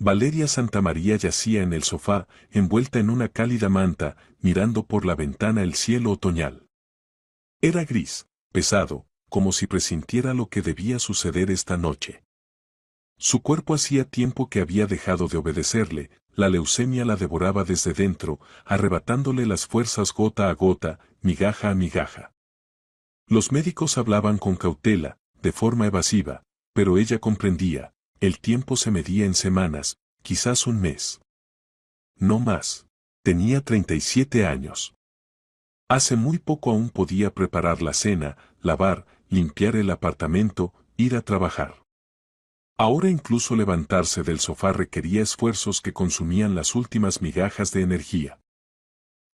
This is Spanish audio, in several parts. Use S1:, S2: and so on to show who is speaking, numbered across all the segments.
S1: Valeria Santamaría yacía en el sofá, envuelta en una cálida manta, mirando por la ventana el cielo otoñal. Era gris, pesado, como si presintiera lo que debía suceder esta noche. Su cuerpo hacía tiempo que había dejado de obedecerle, la leucemia la devoraba desde dentro, arrebatándole las fuerzas gota a gota, migaja a migaja. Los médicos hablaban con cautela, de forma evasiva, pero ella comprendía, el tiempo se medía en semanas, quizás un mes. No más. Tenía 37 años. Hace muy poco aún podía preparar la cena, lavar, limpiar el apartamento, ir a trabajar. Ahora incluso levantarse del sofá requería esfuerzos que consumían las últimas migajas de energía.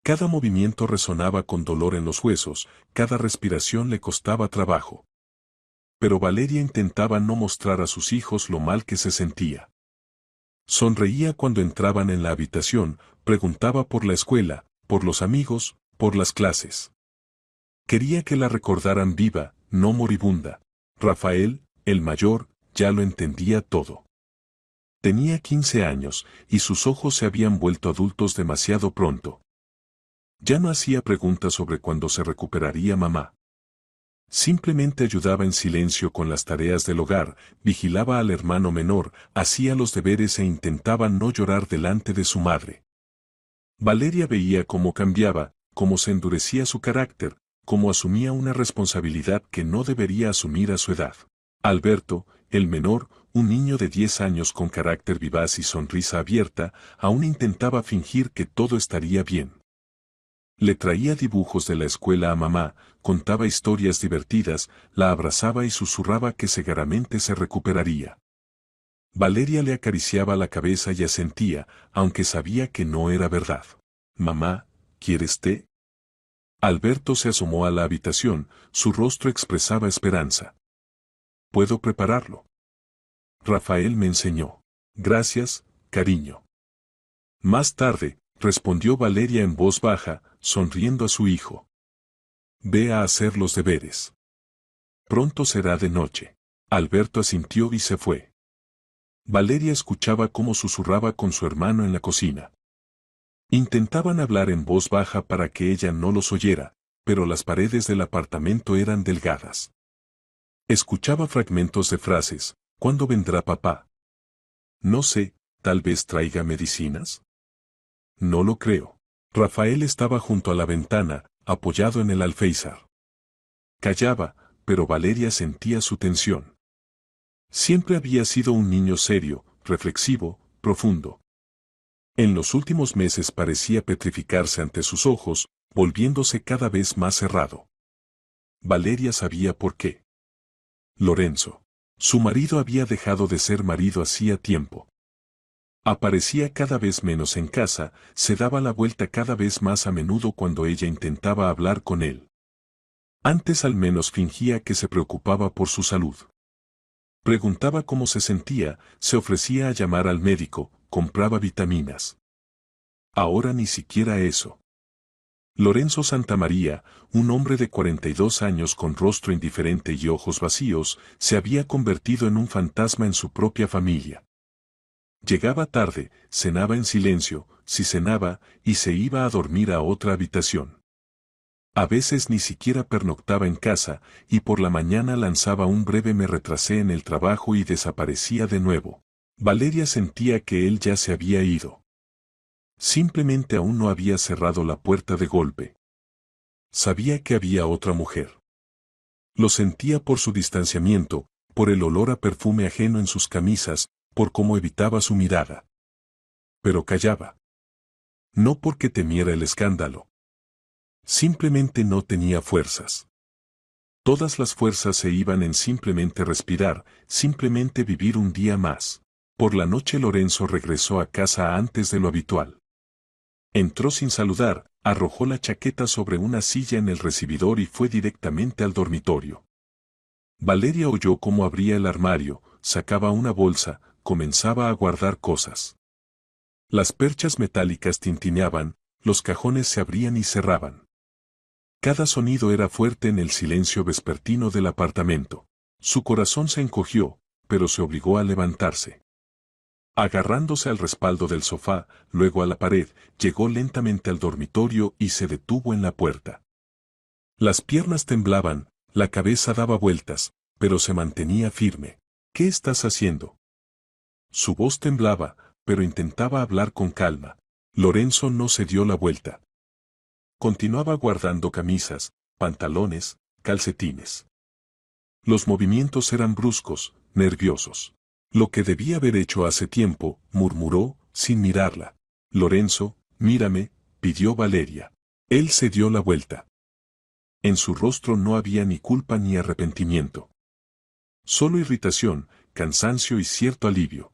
S1: Cada movimiento resonaba con dolor en los huesos, cada respiración le costaba trabajo. Pero Valeria intentaba no mostrar a sus hijos lo mal que se sentía. Sonreía cuando entraban en la habitación, preguntaba por la escuela, por los amigos, por las clases. Quería que la recordaran viva, no moribunda. Rafael, el mayor, ya lo entendía todo. Tenía 15 años, y sus ojos se habían vuelto adultos demasiado pronto. Ya no hacía preguntas sobre cuándo se recuperaría mamá. Simplemente ayudaba en silencio con las tareas del hogar, vigilaba al hermano menor, hacía los deberes e intentaba no llorar delante de su madre. Valeria veía cómo cambiaba, cómo se endurecía su carácter, cómo asumía una responsabilidad que no debería asumir a su edad. Alberto, el menor, un niño de 10 años con carácter vivaz y sonrisa abierta, aún intentaba fingir que todo estaría bien. Le traía dibujos de la escuela a mamá, contaba historias divertidas, la abrazaba y susurraba que seguramente se recuperaría. Valeria le acariciaba la cabeza y asentía, aunque sabía que no era verdad. «Mamá, ¿quieres té?» Alberto se asomó a la habitación, su rostro expresaba esperanza. «¿Puedo prepararlo?» Rafael me enseñó. «Gracias, cariño». Más tarde, respondió Valeria en voz baja, sonriendo a su hijo. «Ve a hacer los deberes. Pronto será de noche». Alberto asintió y se fue. Valeria escuchaba cómo susurraba con su hermano en la cocina. Intentaban hablar en voz baja para que ella no los oyera, pero las paredes del apartamento eran delgadas. Escuchaba fragmentos de frases. «¿Cuándo vendrá papá?» «No sé, tal vez traiga medicinas». «No lo creo». Rafael estaba junto a la ventana, apoyado en el alféizar. Callaba, pero Valeria sentía su tensión. Siempre había sido un niño serio, reflexivo, profundo. En los últimos meses parecía petrificarse ante sus ojos, volviéndose cada vez más cerrado. Valeria sabía por qué. Lorenzo. Su marido había dejado de ser marido hacía tiempo. Aparecía cada vez menos en casa, se daba la vuelta cada vez más a menudo cuando ella intentaba hablar con él. Antes al menos fingía que se preocupaba por su salud. Preguntaba cómo se sentía, se ofrecía a llamar al médico, compraba vitaminas. Ahora ni siquiera eso. Lorenzo Santamaría, un hombre de 42 años con rostro indiferente y ojos vacíos, se había convertido en un fantasma en su propia familia. Llegaba tarde, cenaba en silencio, si cenaba, y se iba a dormir a otra habitación. A veces ni siquiera pernoctaba en casa, y por la mañana lanzaba un breve «me retrasé en el trabajo» y desaparecía de nuevo. Valeria sentía que él ya se había ido. Simplemente aún no había cerrado la puerta de golpe. Sabía que había otra mujer. Lo sentía por su distanciamiento, por el olor a perfume ajeno en sus camisas, por cómo evitaba su mirada. Pero callaba. No porque temiera el escándalo. Simplemente no tenía fuerzas. Todas las fuerzas se iban en simplemente respirar, simplemente vivir un día más. Por la noche Lorenzo regresó a casa antes de lo habitual. Entró sin saludar, arrojó la chaqueta sobre una silla en el recibidor y fue directamente al dormitorio. Valeria oyó cómo abría el armario, sacaba una bolsa, comenzaba a guardar cosas. Las perchas metálicas tintineaban, los cajones se abrían y cerraban. Cada sonido era fuerte en el silencio vespertino del apartamento. Su corazón se encogió, pero se obligó a levantarse. Agarrándose al respaldo del sofá, luego a la pared, llegó lentamente al dormitorio y se detuvo en la puerta. Las piernas temblaban, la cabeza daba vueltas, pero se mantenía firme. ¿Qué estás haciendo? Su voz temblaba, pero intentaba hablar con calma. Lorenzo no se dio la vuelta. Continuaba guardando camisas, pantalones, calcetines. Los movimientos eran bruscos, nerviosos. Lo que debía haber hecho hace tiempo, murmuró, sin mirarla. Lorenzo, mírame, pidió Valeria. Él se dio la vuelta. En su rostro no había ni culpa ni arrepentimiento. Solo irritación, cansancio y cierto alivio.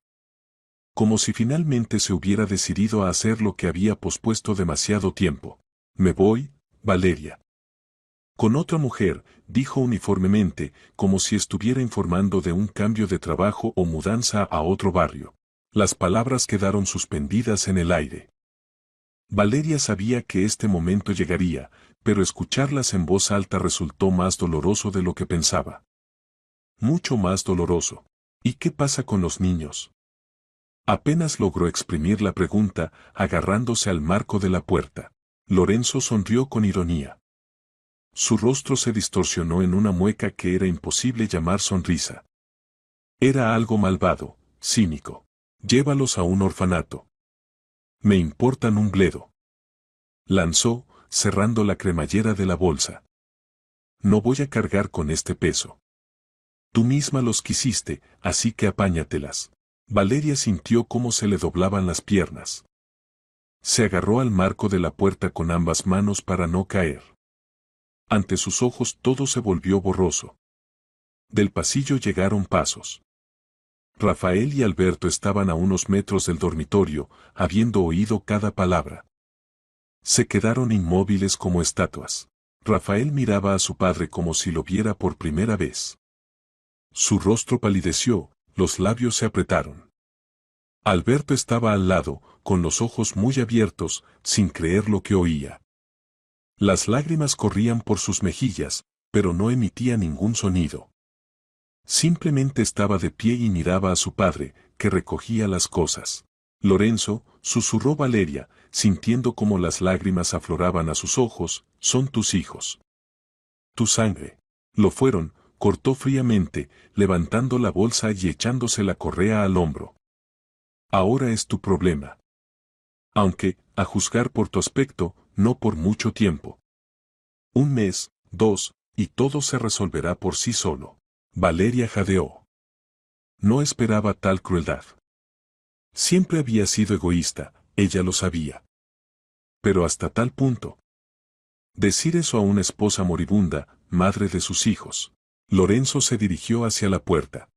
S1: Como si finalmente se hubiera decidido a hacer lo que había pospuesto demasiado tiempo. Me voy, Valeria. Con otra mujer, dijo uniformemente, como si estuviera informando de un cambio de trabajo o mudanza a otro barrio. Las palabras quedaron suspendidas en el aire. Valeria sabía que este momento llegaría, pero escucharlas en voz alta resultó más doloroso de lo que pensaba. Mucho más doloroso. ¿Y qué pasa con los niños? Apenas logró exprimir la pregunta, agarrándose al marco de la puerta. Lorenzo sonrió con ironía. Su rostro se distorsionó en una mueca que era imposible llamar sonrisa. Era algo malvado, cínico. Llévalos a un orfanato. Me importan un bledo. Lanzó, cerrando la cremallera de la bolsa. No voy a cargar con este peso. Tú misma los quisiste, así que apáñatelas. Valeria sintió cómo se le doblaban las piernas. Se agarró al marco de la puerta con ambas manos para no caer. Ante sus ojos todo se volvió borroso. Del pasillo llegaron pasos. Rafael y Alberto estaban a unos metros del dormitorio, habiendo oído cada palabra. Se quedaron inmóviles como estatuas. Rafael miraba a su padre como si lo viera por primera vez. Su rostro palideció, los labios se apretaron. Alberto estaba al lado, con los ojos muy abiertos, sin creer lo que oía. Las lágrimas corrían por sus mejillas, pero no emitía ningún sonido. Simplemente estaba de pie y miraba a su padre, que recogía las cosas. Lorenzo, susurró Valeria, sintiendo cómo las lágrimas afloraban a sus ojos, son tus hijos. Tu sangre. Lo fueron, cortó fríamente, levantando la bolsa y echándose la correa al hombro. Ahora es tu problema. Aunque, a juzgar por tu aspecto, no por mucho tiempo. Un mes, 2, y todo se resolverá por sí solo. Valeria jadeó. No esperaba tal crueldad. Siempre había sido egoísta, ella lo sabía. Pero hasta tal punto. Decir eso a una esposa moribunda, madre de sus hijos. Lorenzo se dirigió hacia la puerta.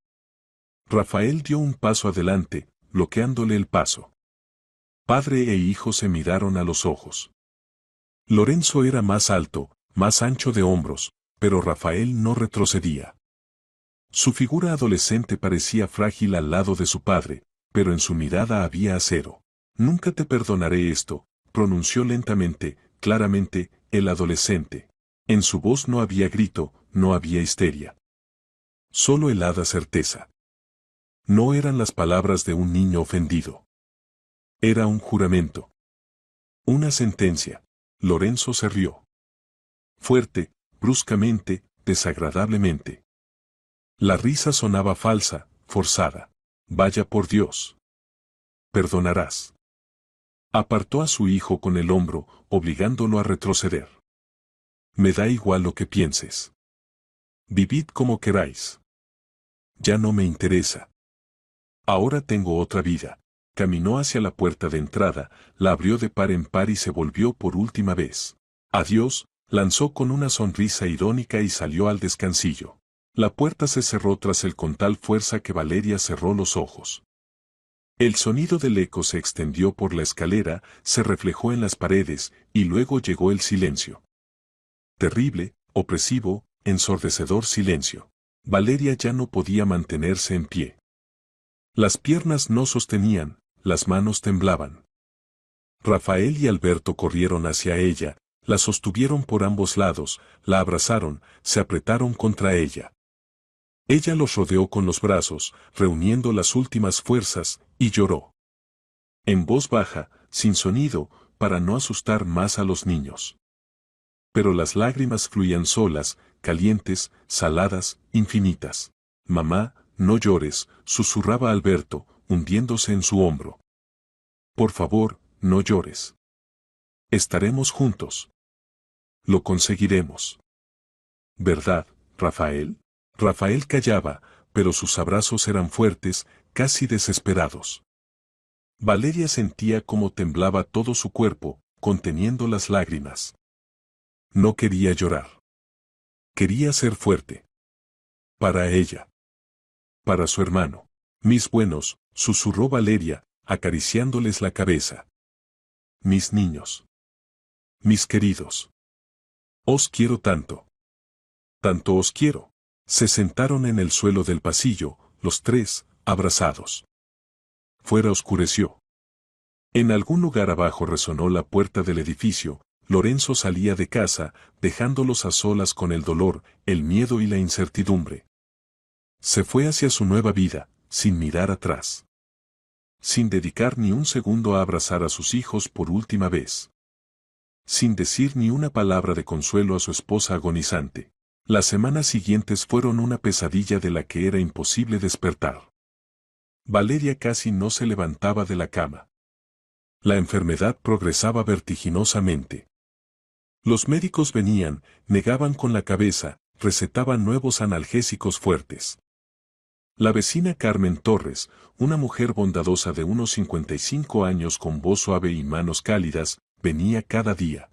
S1: Rafael dio un paso adelante, bloqueándole el paso. Padre e hijo se miraron a los ojos. Lorenzo era más alto, más ancho de hombros, pero Rafael no retrocedía. Su figura adolescente parecía frágil al lado de su padre, pero en su mirada había acero. Nunca te perdonaré esto, pronunció lentamente, claramente, el adolescente. En su voz no había grito, no había histeria. Solo helada certeza. No eran las palabras de un niño ofendido. Era un juramento. Una sentencia. Lorenzo se rió. Fuerte, bruscamente, desagradablemente. La risa sonaba falsa, forzada. Vaya por Dios. Perdonarás. Apartó a su hijo con el hombro, obligándolo a retroceder. Me da igual lo que pienses. Vivid como queráis. Ya no me interesa. Ahora tengo otra vida. Caminó hacia la puerta de entrada, la abrió de par en par y se volvió por última vez. Adiós, lanzó con una sonrisa irónica y salió al descansillo. La puerta se cerró tras él con tal fuerza que Valeria cerró los ojos. El sonido del eco se extendió por la escalera, se reflejó en las paredes, y luego llegó el silencio. Terrible, opresivo, ensordecedor silencio. Valeria ya no podía mantenerse en pie. Las piernas no sostenían, las manos temblaban. Rafael y Alberto corrieron hacia ella, la sostuvieron por ambos lados, la abrazaron, se apretaron contra ella. Ella los rodeó con los brazos, reuniendo las últimas fuerzas, Y lloró. En voz baja, sin sonido, para no asustar más a los niños. Pero las lágrimas fluían solas, calientes, saladas, infinitas. Mamá, no llores, susurraba Alberto, hundiéndose en su hombro. Por favor, no llores. Estaremos juntos. Lo conseguiremos. ¿Verdad, Rafael? Rafael callaba, pero sus abrazos eran fuertes, casi desesperados. Valeria sentía cómo temblaba todo su cuerpo, conteniendo las lágrimas. No quería llorar. Quería ser fuerte. Para ella. Para su hermano. Mis buenos, susurró Valeria, acariciándoles la cabeza. Mis niños. Mis queridos. Os quiero tanto. Tanto os quiero. Se sentaron en el suelo del pasillo, los tres, abrazados. Fuera oscureció. En algún lugar abajo resonó la puerta del edificio. Lorenzo salía de casa, dejándolos a solas con el dolor, el miedo y la incertidumbre. Se fue hacia su nueva vida, sin mirar atrás. Sin dedicar ni un segundo a abrazar a sus hijos por última vez. Sin decir ni una palabra de consuelo a su esposa agonizante. Las semanas siguientes fueron una pesadilla de la que era imposible despertar. Valeria casi no se levantaba de la cama. La enfermedad progresaba vertiginosamente. Los médicos venían, negaban con la cabeza, recetaban nuevos analgésicos fuertes. La vecina Carmen Torres, una mujer bondadosa de unos 55 años con voz suave y manos cálidas, venía cada día.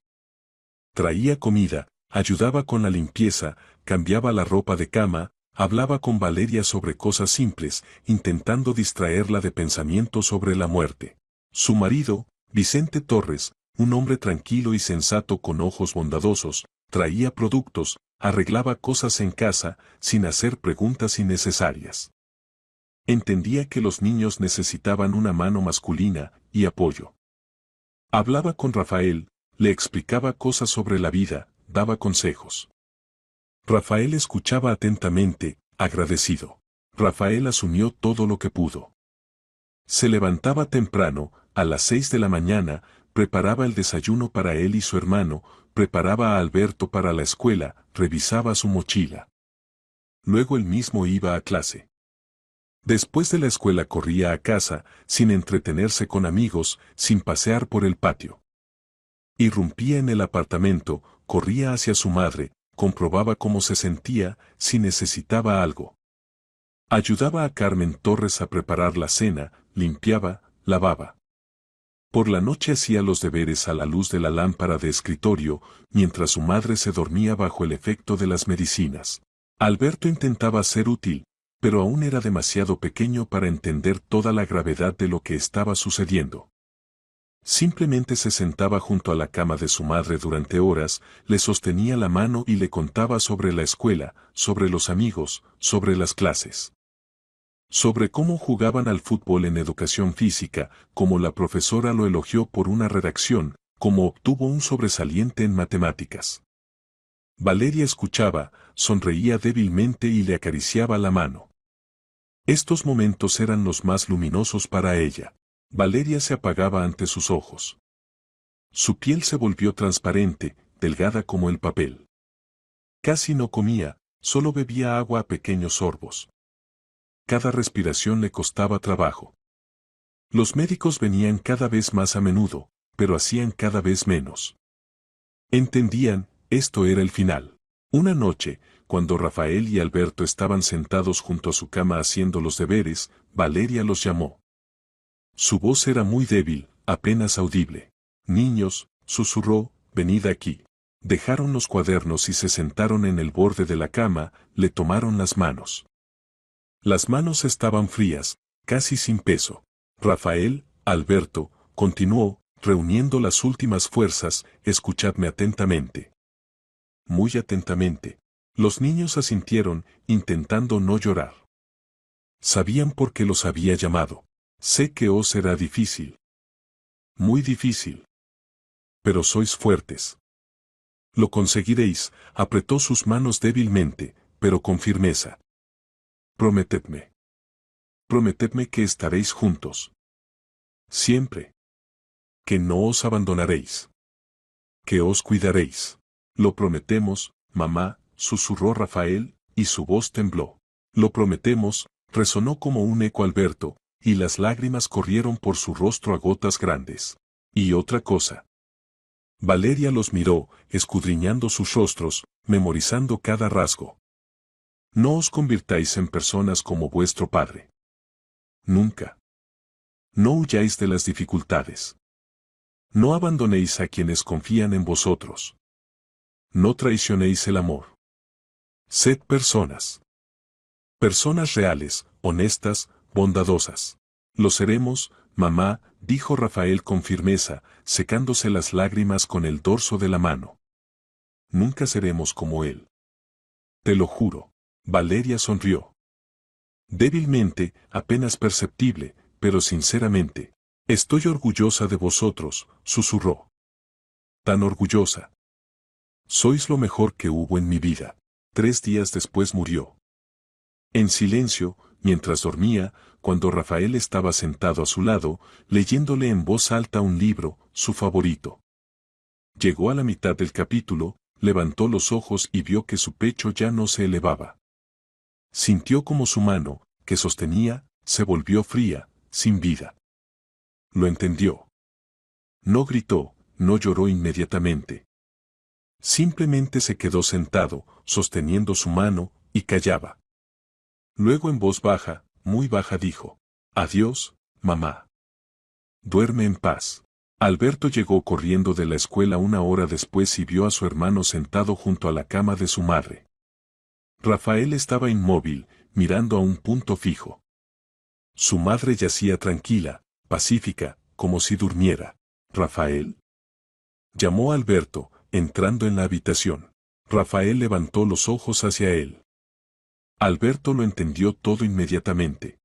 S1: Traía comida, ayudaba con la limpieza, cambiaba la ropa de cama, hablaba con Valeria sobre cosas simples, intentando distraerla de pensamientos sobre la muerte. Su marido, Vicente Torres, un hombre tranquilo y sensato con ojos bondadosos, traía productos, arreglaba cosas en casa, sin hacer preguntas innecesarias. Entendía que los niños necesitaban una mano masculina y apoyo. Hablaba con Rafael, le explicaba cosas sobre la vida, daba consejos. Rafael escuchaba atentamente, agradecido. Rafael asumió todo lo que pudo. Se levantaba temprano, a las 6 de la mañana, preparaba el desayuno para él y su hermano, preparaba a Alberto para la escuela, revisaba su mochila. Luego él mismo iba a clase. Después de la escuela corría a casa, sin entretenerse con amigos, sin pasear por el patio. Irrumpía en el apartamento, corría hacia su madre, comprobaba cómo se sentía, si necesitaba algo. Ayudaba a Carmen Torres a preparar la cena, limpiaba, lavaba. Por la noche hacía los deberes a la luz de la lámpara de escritorio, mientras su madre se dormía bajo el efecto de las medicinas. Alberto intentaba ser útil, pero aún era demasiado pequeño para entender toda la gravedad de lo que estaba sucediendo. Simplemente se sentaba junto a la cama de su madre durante horas, le sostenía la mano y le contaba sobre la escuela, sobre los amigos, sobre las clases. Sobre cómo jugaban al fútbol en educación física, cómo la profesora lo elogió por una redacción, cómo obtuvo un sobresaliente en matemáticas. Valeria escuchaba, sonreía débilmente y le acariciaba la mano. Estos momentos eran los más luminosos para ella. Valeria se apagaba ante sus ojos. Su piel se volvió transparente, delgada como el papel. Casi no comía, solo bebía agua a pequeños sorbos. Cada respiración le costaba trabajo. Los médicos venían cada vez más a menudo, pero hacían cada vez menos. Entendían, esto era el final. Una noche, cuando Rafael y Alberto estaban sentados junto a su cama haciendo los deberes, Valeria los llamó. Su voz era muy débil, apenas audible. Niños, susurró, venid aquí. Dejaron los cuadernos y se sentaron en el borde de la cama, le tomaron las manos. Las manos estaban frías, casi sin peso. Rafael, Alberto, continuó, reuniendo las últimas fuerzas, escuchadme atentamente. Muy atentamente. Los niños asintieron, intentando no llorar. Sabían por qué los había llamado. Sé que os será difícil. Muy difícil. Pero sois fuertes. Lo conseguiréis, apretó sus manos débilmente, pero con firmeza. Prometedme. Prometedme que estaréis juntos. Siempre. Que no os abandonaréis. Que os cuidaréis. Lo prometemos, mamá, susurró Rafael, y su voz tembló. Lo prometemos, resonó como un eco Alberto, y las lágrimas corrieron por su rostro a gotas grandes. Y otra cosa. Valeria los miró, escudriñando sus rostros, memorizando cada rasgo. No os convirtáis en personas como vuestro padre. Nunca. No huyáis de las dificultades. No abandonéis a quienes confían en vosotros. No traicionéis el amor. Sed personas. Personas reales, honestas, bondadosas. Lo seremos, mamá, dijo Rafael con firmeza, secándose las lágrimas con el dorso de la mano. Nunca seremos como él. Te lo juro. Valeria sonrió. Débilmente, apenas perceptible, pero sinceramente. Estoy orgullosa de vosotros, susurró. Tan orgullosa. Sois lo mejor que hubo en mi vida. 3 días después murió. En silencio, mientras dormía, cuando Rafael estaba sentado a su lado, leyéndole en voz alta un libro, su favorito. Llegó a la mitad del capítulo, levantó los ojos y vio que su pecho ya no se elevaba. Sintió como su mano, que sostenía, se volvió fría, sin vida. Lo entendió. No gritó, no lloró inmediatamente. Simplemente se quedó sentado, sosteniendo su mano, y callaba. Luego en voz baja, muy baja dijo: Adiós, mamá. Duerme en paz. Alberto llegó corriendo de la escuela 1 hora después y vio a su hermano sentado junto a la cama de su madre. Rafael estaba inmóvil, mirando a un punto fijo. Su madre yacía tranquila, pacífica, como si durmiera. ¿Rafael? Llamó a Alberto, entrando en la habitación. Rafael levantó los ojos hacia él. Alberto lo entendió todo inmediatamente.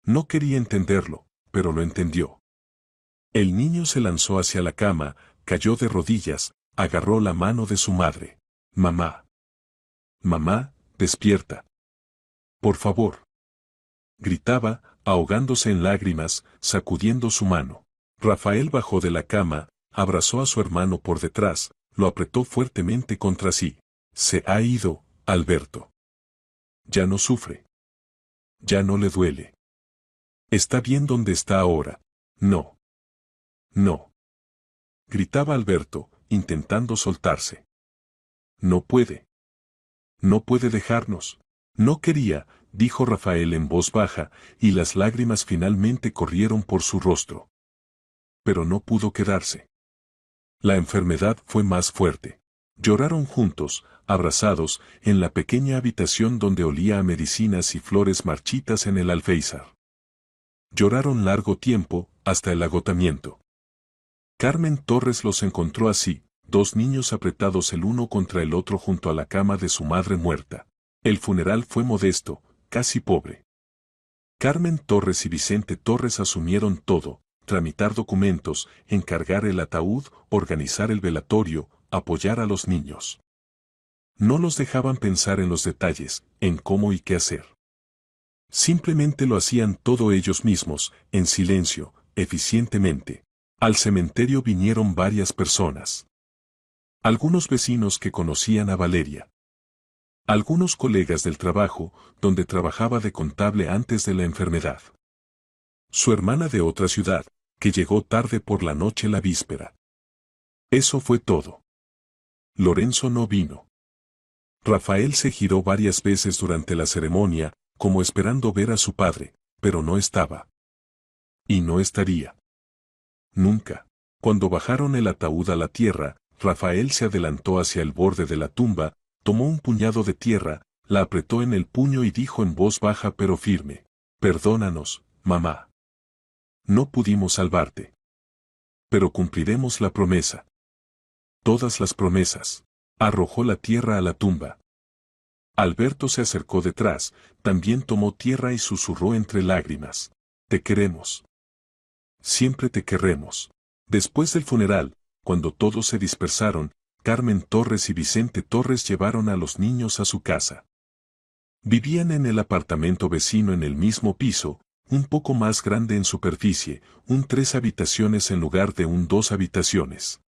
S1: No quería entenderlo, pero lo entendió. El niño se lanzó hacia la cama, cayó de rodillas, agarró la mano de su madre. Mamá. Mamá, despierta. Por favor. Gritaba, ahogándose en lágrimas, sacudiendo su mano. Rafael bajó de la cama, abrazó a su hermano por detrás, lo apretó fuertemente contra sí. Se ha ido, Alberto. Ya no sufre. Ya no le duele. Está bien donde está ahora. No. No. Gritaba Alberto, intentando soltarse. No puede. No puede dejarnos. No quería, dijo Rafael en voz baja, y las lágrimas finalmente corrieron por su rostro. Pero no pudo quedarse. La enfermedad fue más fuerte. Lloraron juntos, abrazados, en la pequeña habitación donde olía a medicinas y flores marchitas en el alféizar. Lloraron largo tiempo, hasta el agotamiento. Carmen Torres los encontró así, 2 niños apretados el uno contra el otro junto a la cama de su madre muerta. El funeral fue modesto, casi pobre. Carmen Torres y Vicente Torres asumieron todo: tramitar documentos, encargar el ataúd, organizar el velatorio, apoyar a los niños. No los dejaban pensar en los detalles, en cómo y qué hacer. Simplemente lo hacían todo ellos mismos, en silencio, eficientemente. Al cementerio vinieron varias personas. Algunos vecinos que conocían a Valeria. Algunos colegas del trabajo, donde trabajaba de contable antes de la enfermedad. Su hermana de otra ciudad, que llegó tarde por la noche la víspera. Eso fue todo. Lorenzo no vino. Rafael se giró varias veces durante la ceremonia, como esperando ver a su padre, pero no estaba. Y no estaría. Nunca. Cuando bajaron el ataúd a la tierra, Rafael se adelantó hacia el borde de la tumba, tomó un puñado de tierra, la apretó en el puño y dijo en voz baja pero firme: Perdónanos, mamá. No pudimos salvarte. Pero cumpliremos la promesa. Todas las promesas. Arrojó la tierra a la tumba. Alberto se acercó detrás, también tomó tierra y susurró entre lágrimas: Te queremos. Siempre te querremos. Después del funeral, cuando todos se dispersaron, Carmen Torres y Vicente Torres llevaron a los niños a su casa. Vivían en el apartamento vecino en el mismo piso, un poco más grande en superficie, un 3 habitaciones en lugar de un 2 habitaciones.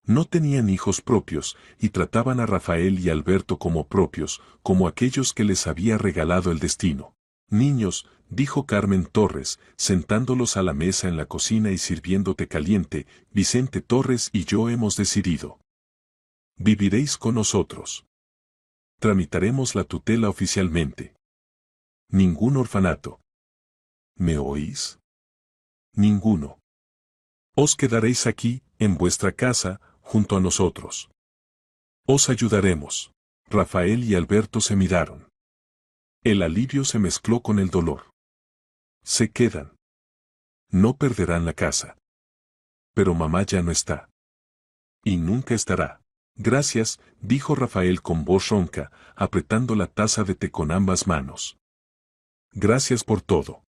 S1: No tenían hijos propios, y trataban a Rafael y Alberto como propios, como aquellos que les había regalado el destino. Niños, dijo Carmen Torres, sentándolos a la mesa en la cocina y sirviéndote caliente, Vicente Torres y yo hemos decidido. Viviréis con nosotros. Tramitaremos la tutela oficialmente. Ningún orfanato. ¿Me oís? Ninguno. Os quedaréis aquí, en vuestra casa, junto a nosotros. Os ayudaremos. Rafael y Alberto se miraron. El alivio se mezcló con el dolor. Se quedan. No perderán la casa. Pero mamá ya no está. Y nunca estará. Gracias, dijo Rafael con voz ronca, apretando la taza de té con ambas manos. Gracias por todo.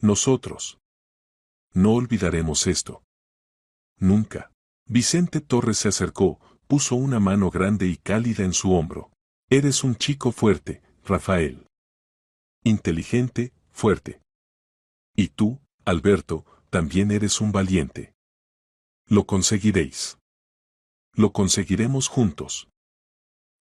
S1: Nosotros. No olvidaremos esto. Nunca. Vicente Torres se acercó, puso una mano grande y cálida en su hombro. Eres un chico fuerte, Rafael. Inteligente, fuerte. Y tú, Alberto, también eres un valiente. Lo conseguiréis. Lo conseguiremos juntos.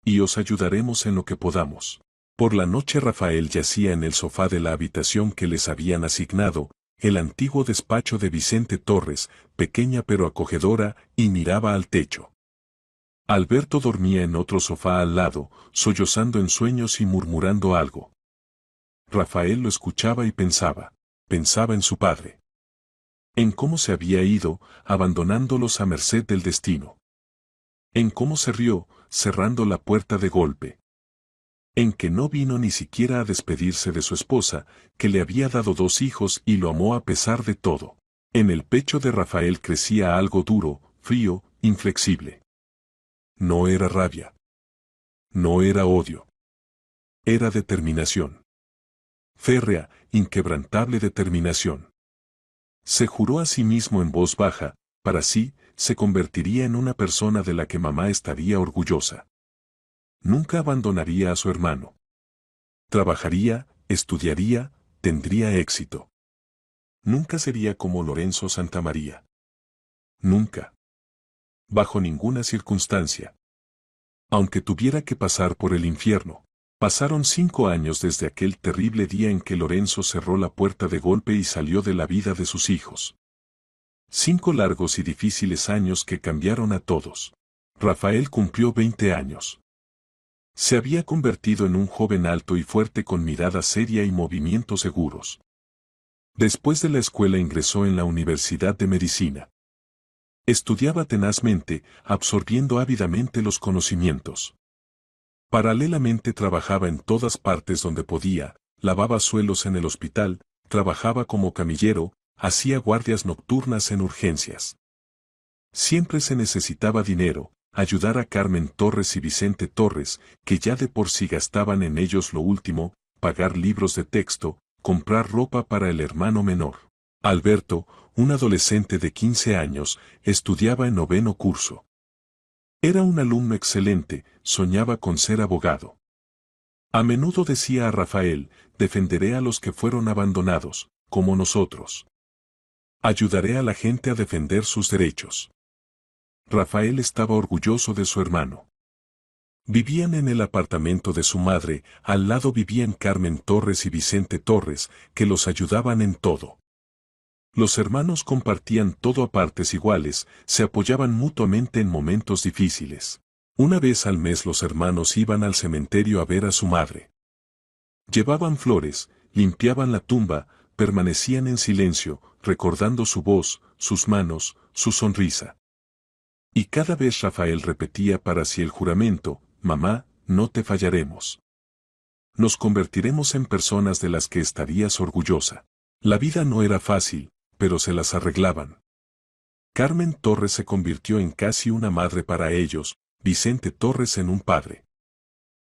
S1: Y os ayudaremos en lo que podamos. Por la noche Rafael yacía en el sofá de la habitación que les habían asignado, el antiguo despacho de Vicente Torres, pequeña pero acogedora, y miraba al techo. Alberto dormía en otro sofá al lado, sollozando en sueños y murmurando algo. Rafael lo escuchaba y pensaba en su padre. En cómo se había ido, abandonándolos a merced del destino. En cómo se rió, cerrando la puerta de golpe. En que no vino ni siquiera a despedirse de su esposa, que le había dado 2 hijos y lo amó a pesar de todo. En el pecho de Rafael crecía algo duro, frío, inflexible. No era rabia. No era odio. Era determinación. Férrea, inquebrantable determinación. Se juró a sí mismo en voz baja, para sí, se convertiría en una persona de la que mamá estaría orgullosa. Nunca abandonaría a su hermano. Trabajaría, estudiaría, tendría éxito. Nunca sería como Lorenzo Santamaría. Nunca. Bajo ninguna circunstancia. Aunque tuviera que pasar por el infierno. Pasaron 5 años desde aquel terrible día en que Lorenzo cerró la puerta de golpe y salió de la vida de sus hijos. 5 largos y difíciles años que cambiaron a todos. Rafael cumplió 20 años. Se había convertido en un joven alto y fuerte con mirada seria y movimientos seguros. Después de la escuela ingresó en la Universidad de Medicina. Estudiaba tenazmente, absorbiendo ávidamente los conocimientos. Paralelamente trabajaba en todas partes donde podía, lavaba suelos en el hospital, trabajaba como camillero, hacía guardias nocturnas en urgencias. Siempre se necesitaba dinero, ayudar a Carmen Torres y Vicente Torres, que ya de por sí gastaban en ellos lo último, pagar libros de texto, comprar ropa para el hermano menor. Alberto, un adolescente de 15 años, estudiaba en 9º curso. Era un alumno excelente, soñaba con ser abogado. A menudo decía a Rafael, defenderé a los que fueron abandonados, como nosotros. Ayudaré a la gente a defender sus derechos. Rafael estaba orgulloso de su hermano. Vivían en el apartamento de su madre, al lado vivían Carmen Torres y Vicente Torres, que los ayudaban en todo. Los hermanos compartían todo a partes iguales, se apoyaban mutuamente en momentos difíciles. Una vez al mes los hermanos iban al cementerio a ver a su madre. Llevaban flores, limpiaban la tumba, permanecían en silencio, recordando su voz, sus manos, su sonrisa. Y cada vez Rafael repetía para sí el juramento, mamá, no te fallaremos. Nos convertiremos en personas de las que estarías orgullosa. La vida no era fácil, pero se las arreglaban. Carmen Torres se convirtió en casi una madre para ellos, Vicente Torres en un padre.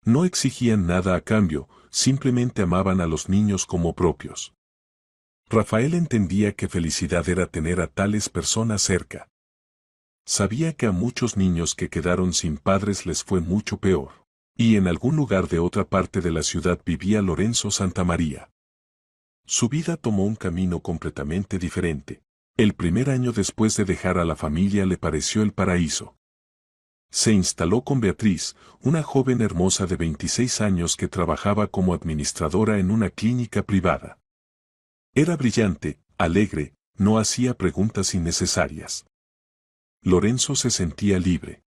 S1: No exigían nada a cambio, simplemente amaban a los niños como propios. Rafael entendía que felicidad era tener a tales personas cerca. Sabía que a muchos niños que quedaron sin padres les fue mucho peor. Y en algún lugar de otra parte de la ciudad vivía Lorenzo Santamaría. Su vida tomó un camino completamente diferente. El primer año después de dejar a la familia le pareció el paraíso. Se instaló con Beatriz, una joven hermosa de 26 años que trabajaba como administradora en una clínica privada. Era brillante, alegre, no hacía preguntas innecesarias. Lorenzo se sentía libre.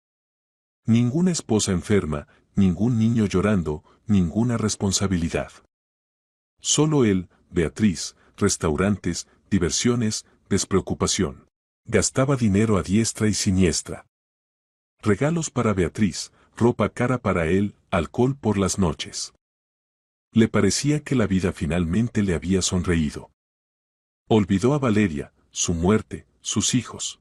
S1: Ninguna esposa enferma, ningún niño llorando, ninguna responsabilidad. Solo él, Beatriz, restaurantes, diversiones, despreocupación. Gastaba dinero a diestra y siniestra. Regalos para Beatriz, ropa cara para él, alcohol por las noches. Le parecía que la vida finalmente le había sonreído. Olvidó a Valeria, su muerte, sus hijos.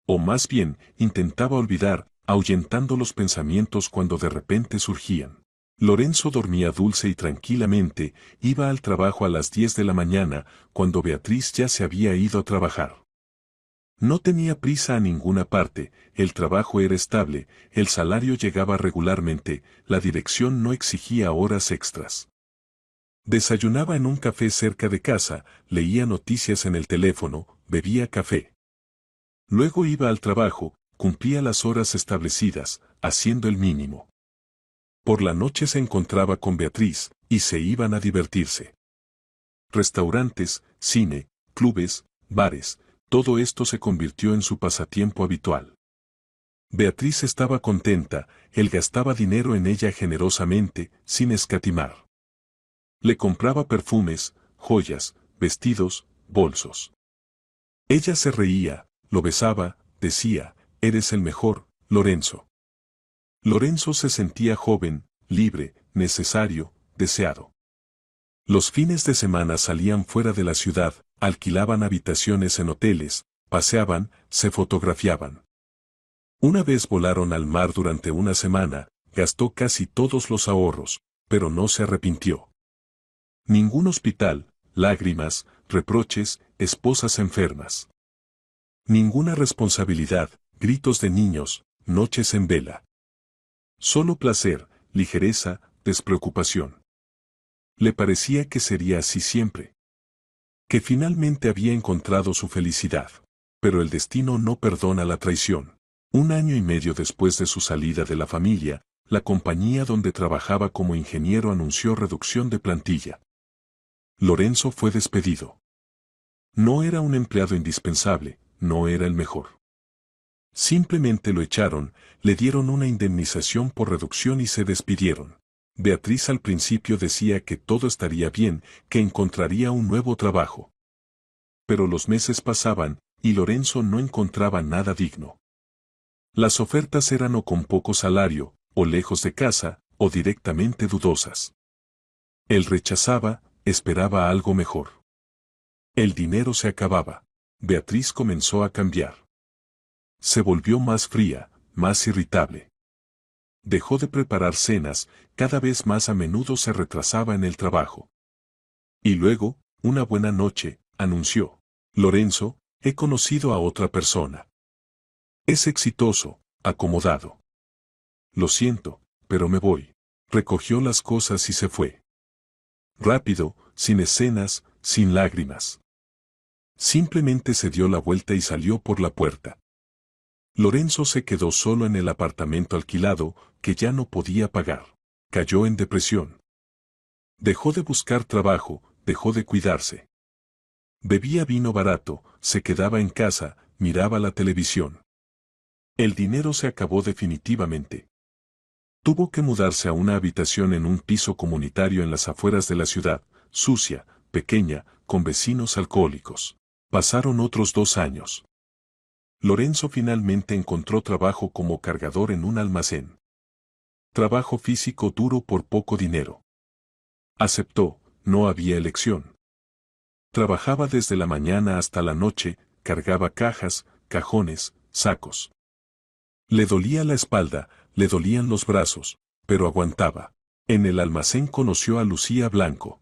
S1: O más bien, intentaba olvidar, ahuyentando los pensamientos cuando de repente surgían. Lorenzo dormía dulce y tranquilamente, iba al trabajo a las 10 de la mañana, cuando Beatriz ya se había ido a trabajar. No tenía prisa a ninguna parte, el trabajo era estable, el salario llegaba regularmente, la dirección no exigía horas extras. Desayunaba en un café cerca de casa, leía noticias en el teléfono, bebía café. Luego iba al trabajo, cumplía las horas establecidas, haciendo el mínimo. Por la noche se encontraba con Beatriz, y se iban a divertirse. Restaurantes, cine, clubes, bares, todo esto se convirtió en su pasatiempo habitual. Beatriz estaba contenta, él gastaba dinero en ella generosamente, sin escatimar. Le compraba perfumes, joyas, vestidos, bolsos. Ella se reía, lo besaba, decía, eres el mejor, Lorenzo. Lorenzo se sentía joven, libre, necesario, deseado. Los fines de semana salían fuera de la ciudad, alquilaban habitaciones en hoteles, paseaban, se fotografiaban. Una vez volaron al mar durante una semana, gastó casi todos los ahorros, pero no se arrepintió. Ningún hospital, lágrimas, reproches, esposas enfermas. Ninguna responsabilidad, gritos de niños, noches en vela. Solo placer, ligereza, despreocupación. Le parecía que sería así siempre. Que finalmente había encontrado su felicidad. Pero el destino no perdona la traición. Un año y medio después de su salida de la familia, la compañía donde trabajaba como ingeniero anunció reducción de plantilla. Lorenzo fue despedido. No era un empleado indispensable, no era el mejor. Simplemente lo echaron, le dieron una indemnización por reducción y se despidieron. Beatriz al principio decía que todo estaría bien, que encontraría un nuevo trabajo. Pero los meses pasaban, y Lorenzo no encontraba nada digno. Las ofertas eran o con poco salario, o lejos de casa, o directamente dudosas. Él rechazaba, esperaba algo mejor. El dinero se acababa. Beatriz comenzó a cambiar. Se volvió más fría, más irritable. Dejó de preparar cenas, cada vez más a menudo se retrasaba en el trabajo. Y luego, una buena noche, anunció: Lorenzo, he conocido a otra persona. Es exitoso, acomodado. Lo siento, pero me voy. Recogió las cosas y se fue. Rápido, sin escenas, sin lágrimas. Simplemente se dio la vuelta y salió por la puerta. Lorenzo se quedó solo en el apartamento alquilado, que ya no podía pagar. Cayó en depresión. Dejó de buscar trabajo, dejó de cuidarse. Bebía vino barato, se quedaba en casa, miraba la televisión. El dinero se acabó definitivamente. Tuvo que mudarse a una habitación en un piso comunitario en las afueras de la ciudad, sucia, pequeña, con vecinos alcohólicos. Pasaron otros 2 años. Lorenzo finalmente encontró trabajo como cargador en un almacén. Trabajo físico duro por poco dinero. Aceptó, no había elección. Trabajaba desde la mañana hasta la noche, cargaba cajas, cajones, sacos. Le dolía la espalda, le dolían los brazos, pero aguantaba. En el almacén conoció a Lucía Blanco.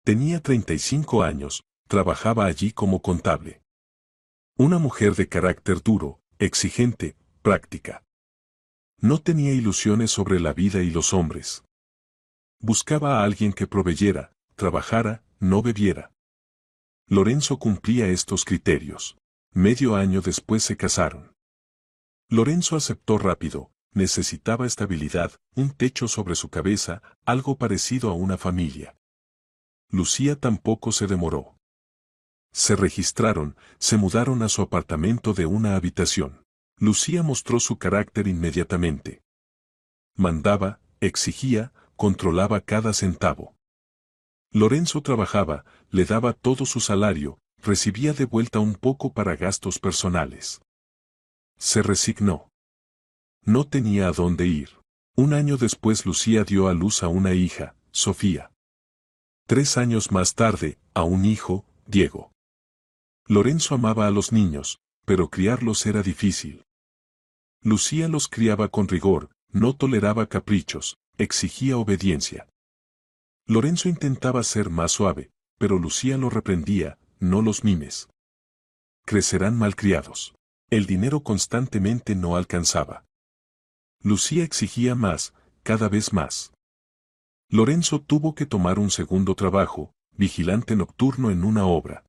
S1: Tenía 35 años, trabajaba allí como contable. Una mujer de carácter duro, exigente, práctica. No tenía ilusiones sobre la vida y los hombres. Buscaba a alguien que proveyera, trabajara, no bebiera. Lorenzo cumplía estos criterios. Medio año después se casaron. Lorenzo aceptó rápido, necesitaba estabilidad, un techo sobre su cabeza, algo parecido a una familia. Lucía tampoco se demoró. Se registraron, se mudaron a su apartamento de una habitación. Lucía mostró su carácter inmediatamente. Mandaba, exigía, controlaba cada centavo. Lorenzo trabajaba, le daba todo su salario, recibía de vuelta un poco para gastos personales. Se resignó. No tenía a dónde ir. Un año después Lucía dio a luz a una hija, Sofía. 3 años más tarde, a un hijo, Diego. Lorenzo amaba a los niños, pero criarlos era difícil. Lucía los criaba con rigor, no toleraba caprichos, exigía obediencia. Lorenzo intentaba ser más suave, pero Lucía lo reprendía, no los mimes. Crecerán malcriados. El dinero constantemente no alcanzaba. Lucía exigía más, cada vez más. Lorenzo tuvo que tomar un segundo trabajo, vigilante nocturno en una obra.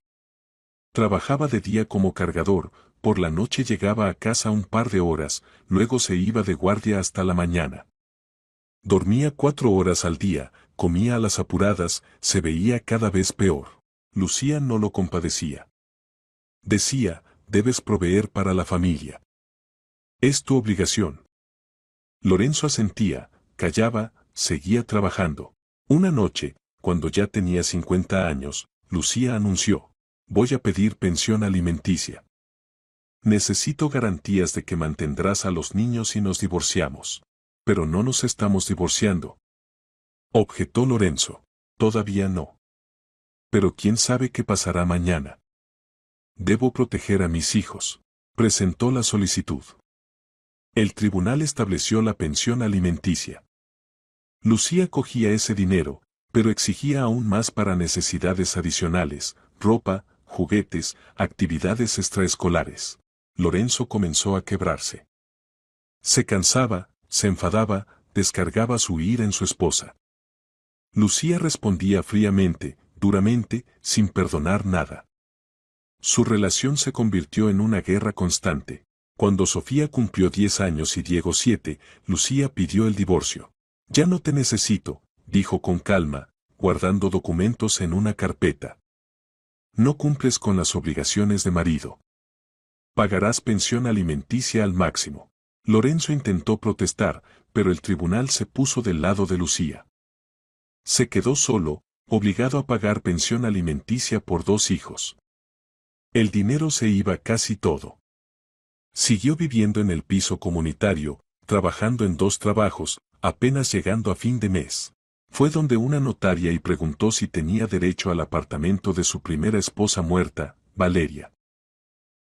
S1: Trabajaba de día como cargador, por la noche llegaba a casa un par de horas, luego se iba de guardia hasta la mañana. Dormía 4 horas al día, comía a las apuradas, se veía cada vez peor. Lucía no lo compadecía. Decía, debes proveer para la familia. Es tu obligación. Lorenzo asentía, callaba, seguía trabajando. Una noche, cuando ya tenía 50 años, Lucía anunció, voy a pedir pensión alimenticia. Necesito garantías de que mantendrás a los niños si nos divorciamos. Pero no nos estamos divorciando. Objetó Lorenzo. Todavía no. Pero quién sabe qué pasará mañana. Debo proteger a mis hijos. Presentó la solicitud. El tribunal estableció la pensión alimenticia. Lucía cogía ese dinero, pero exigía aún más para necesidades adicionales, ropa, juguetes, actividades extraescolares. Lorenzo comenzó a quebrarse. Se cansaba, se enfadaba, descargaba su ira en su esposa. Lucía respondía fríamente, duramente, sin perdonar nada. Su relación se convirtió en una guerra constante. Cuando Sofía cumplió 10 años y Diego 7, Lucía pidió el divorcio. Ya no te necesito, dijo con calma, guardando documentos en una carpeta. No cumples con las obligaciones de marido. Pagarás pensión alimenticia al máximo. Lorenzo intentó protestar, pero el tribunal se puso del lado de Lucía. Se quedó solo, obligado a pagar pensión alimenticia por 2 hijos. El dinero se iba casi todo. Siguió viviendo en el piso comunitario, trabajando en 2 trabajos, apenas llegando a fin de mes. Fue donde una notaria y preguntó si tenía derecho al apartamento de su primera esposa muerta, Valeria.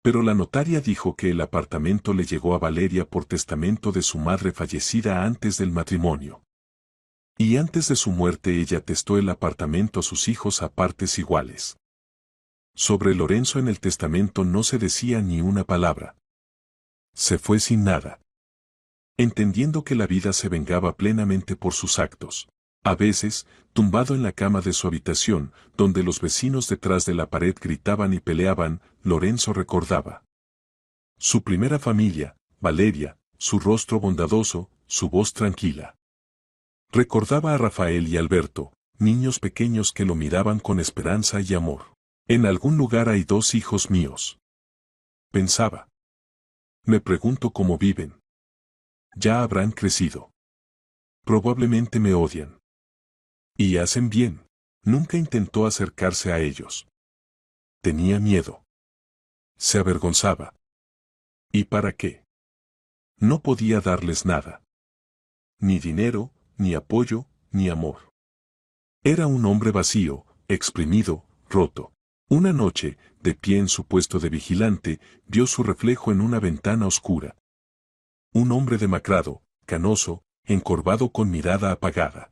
S1: Pero la notaria dijo que el apartamento le llegó a Valeria por testamento de su madre fallecida antes del matrimonio. Y antes de su muerte ella testó el apartamento a sus hijos a partes iguales. Sobre Lorenzo en el testamento no se decía ni una palabra. Se fue sin nada. Entendiendo que la vida se vengaba plenamente por sus actos. A veces, tumbado en la cama de su habitación, donde los vecinos detrás de la pared gritaban y peleaban, Lorenzo recordaba. Su primera familia, Valeria, su rostro bondadoso, su voz tranquila. Recordaba a Rafael y Alberto, niños pequeños que lo miraban con esperanza y amor. En algún lugar hay 2 hijos míos. Pensaba. Me pregunto cómo viven. Ya habrán crecido. Probablemente me odian. Y hacen bien. Nunca intentó acercarse a ellos. Tenía miedo. Se avergonzaba. ¿Y para qué? No podía darles nada. Ni dinero, ni apoyo, ni amor. Era un hombre vacío, exprimido, roto. Una noche, de pie en su puesto de vigilante, vio su reflejo en una ventana oscura. Un hombre demacrado, canoso, encorvado con mirada apagada.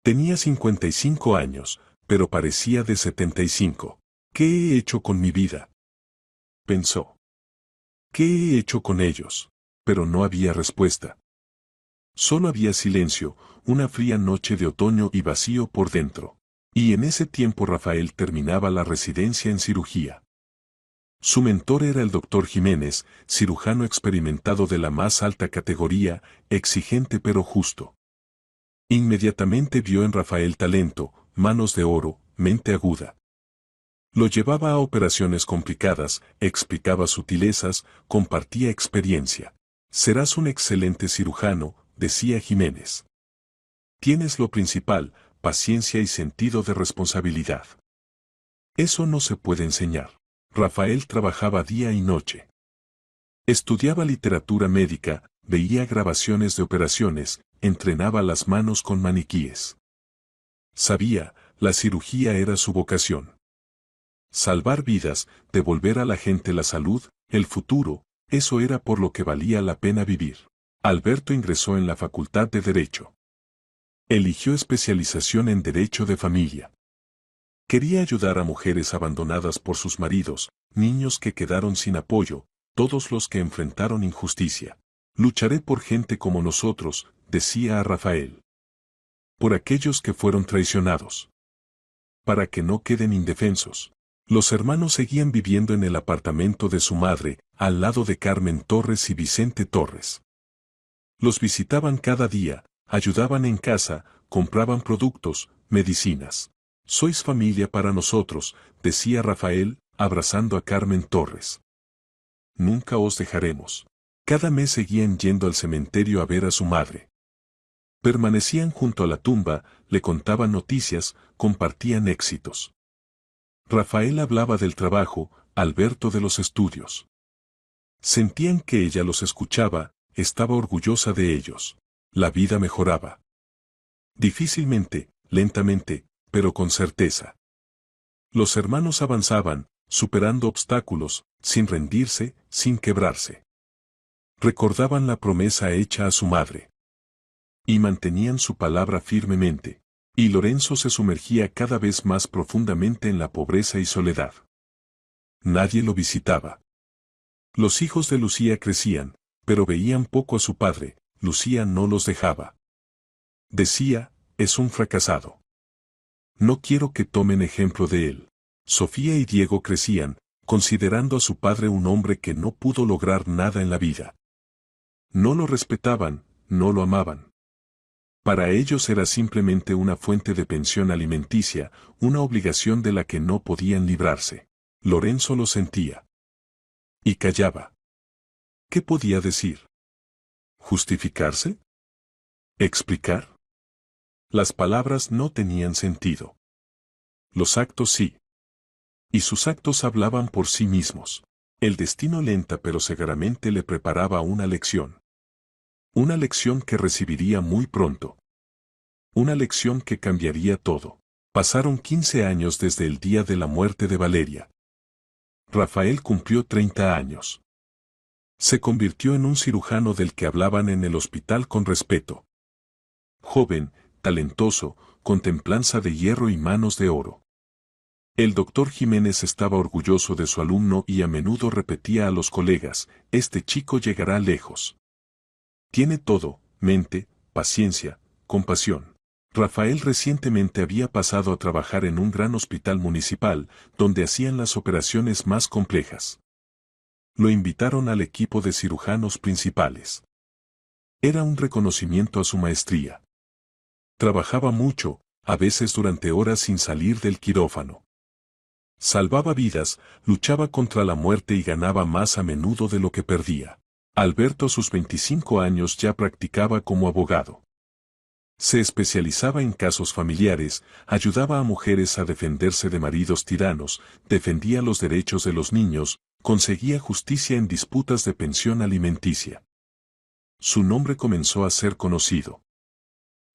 S1: Tenía 55 años, pero parecía de 75. ¿Qué he hecho con mi vida?, pensó. ¿Qué he hecho con ellos? Pero no había respuesta. Solo había silencio, una fría noche de otoño y vacío por dentro. Y en ese tiempo Rafael terminaba la residencia en cirugía. Su mentor era el doctor Jiménez, cirujano experimentado de la más alta categoría, exigente pero justo. Inmediatamente vio en Rafael talento, manos de oro, mente aguda. Lo llevaba a operaciones complicadas, explicaba sutilezas, compartía experiencia. Serás un excelente cirujano, decía Jiménez. Tienes lo principal, paciencia y sentido de responsabilidad. Eso no se puede enseñar. Rafael trabajaba día y noche. Estudiaba literatura médica, veía grabaciones de operaciones, entrenaba las manos con maniquíes. Sabía, la cirugía era su vocación. Salvar vidas, devolver a la gente la salud, el futuro, eso era por lo que valía la pena vivir. Alberto ingresó en la Facultad de Derecho. Eligió especialización en Derecho de Familia. Quería ayudar a mujeres abandonadas por sus maridos, niños que quedaron sin apoyo, todos los que enfrentaron injusticia. Lucharé por gente como nosotros, decía a Rafael. Por aquellos que fueron traicionados. Para que no queden indefensos. Los hermanos seguían viviendo en el apartamento de su madre, al lado de Carmen Torres y Vicente Torres. Los visitaban cada día, ayudaban en casa, compraban productos, medicinas. Sois familia para nosotros, decía Rafael, abrazando a Carmen Torres. Nunca os dejaremos. Cada mes seguían yendo al cementerio a ver a su madre. Permanecían junto a la tumba, le contaban noticias, compartían éxitos. Rafael hablaba del trabajo, Alberto de los estudios. Sentían que ella los escuchaba, estaba orgullosa de ellos. La vida mejoraba. Difícilmente, lentamente, pero con certeza. Los hermanos avanzaban, superando obstáculos, sin rendirse, sin quebrarse. Recordaban la promesa hecha a su madre. Y mantenían su palabra firmemente. Y Lorenzo se sumergía cada vez más profundamente en la pobreza y soledad. Nadie lo visitaba. Los hijos de Lucía crecían, pero veían poco a su padre, Lucía no los dejaba. Decía, es un fracasado. No quiero que tomen ejemplo de él. Sofía y Diego crecían, considerando a su padre un hombre que no pudo lograr nada en la vida. No lo respetaban, no lo amaban. Para ellos era simplemente una fuente de pensión alimenticia, una obligación de la que no podían librarse. Lorenzo lo sentía. Y callaba. ¿Qué podía decir? ¿Justificarse? ¿Explicar? Las palabras no tenían sentido. Los actos sí. Y sus actos hablaban por sí mismos. El destino lenta pero severamente le preparaba una lección. Una lección que recibiría muy pronto. Una lección que cambiaría todo. Pasaron 15 años desde el día de la muerte de Valeria. Rafael cumplió 30 años. Se convirtió en un cirujano del que hablaban en el hospital con respeto. Joven, talentoso, con templanza de hierro y manos de oro. El doctor Jiménez estaba orgulloso de su alumno y a menudo repetía a los colegas, este chico llegará lejos. Tiene todo, mente, paciencia, compasión. Rafael recientemente había pasado a trabajar en un gran hospital municipal, donde hacían las operaciones más complejas. Lo invitaron al equipo de cirujanos principales. Era un reconocimiento a su maestría. Trabajaba mucho, a veces durante horas sin salir del quirófano. Salvaba vidas, luchaba contra la muerte y ganaba más a menudo de lo que perdía. Alberto a sus 25 años ya practicaba como abogado. Se especializaba en casos familiares, ayudaba a mujeres a defenderse de maridos tiranos, defendía los derechos de los niños, conseguía justicia en disputas de pensión alimenticia. Su nombre comenzó a ser conocido.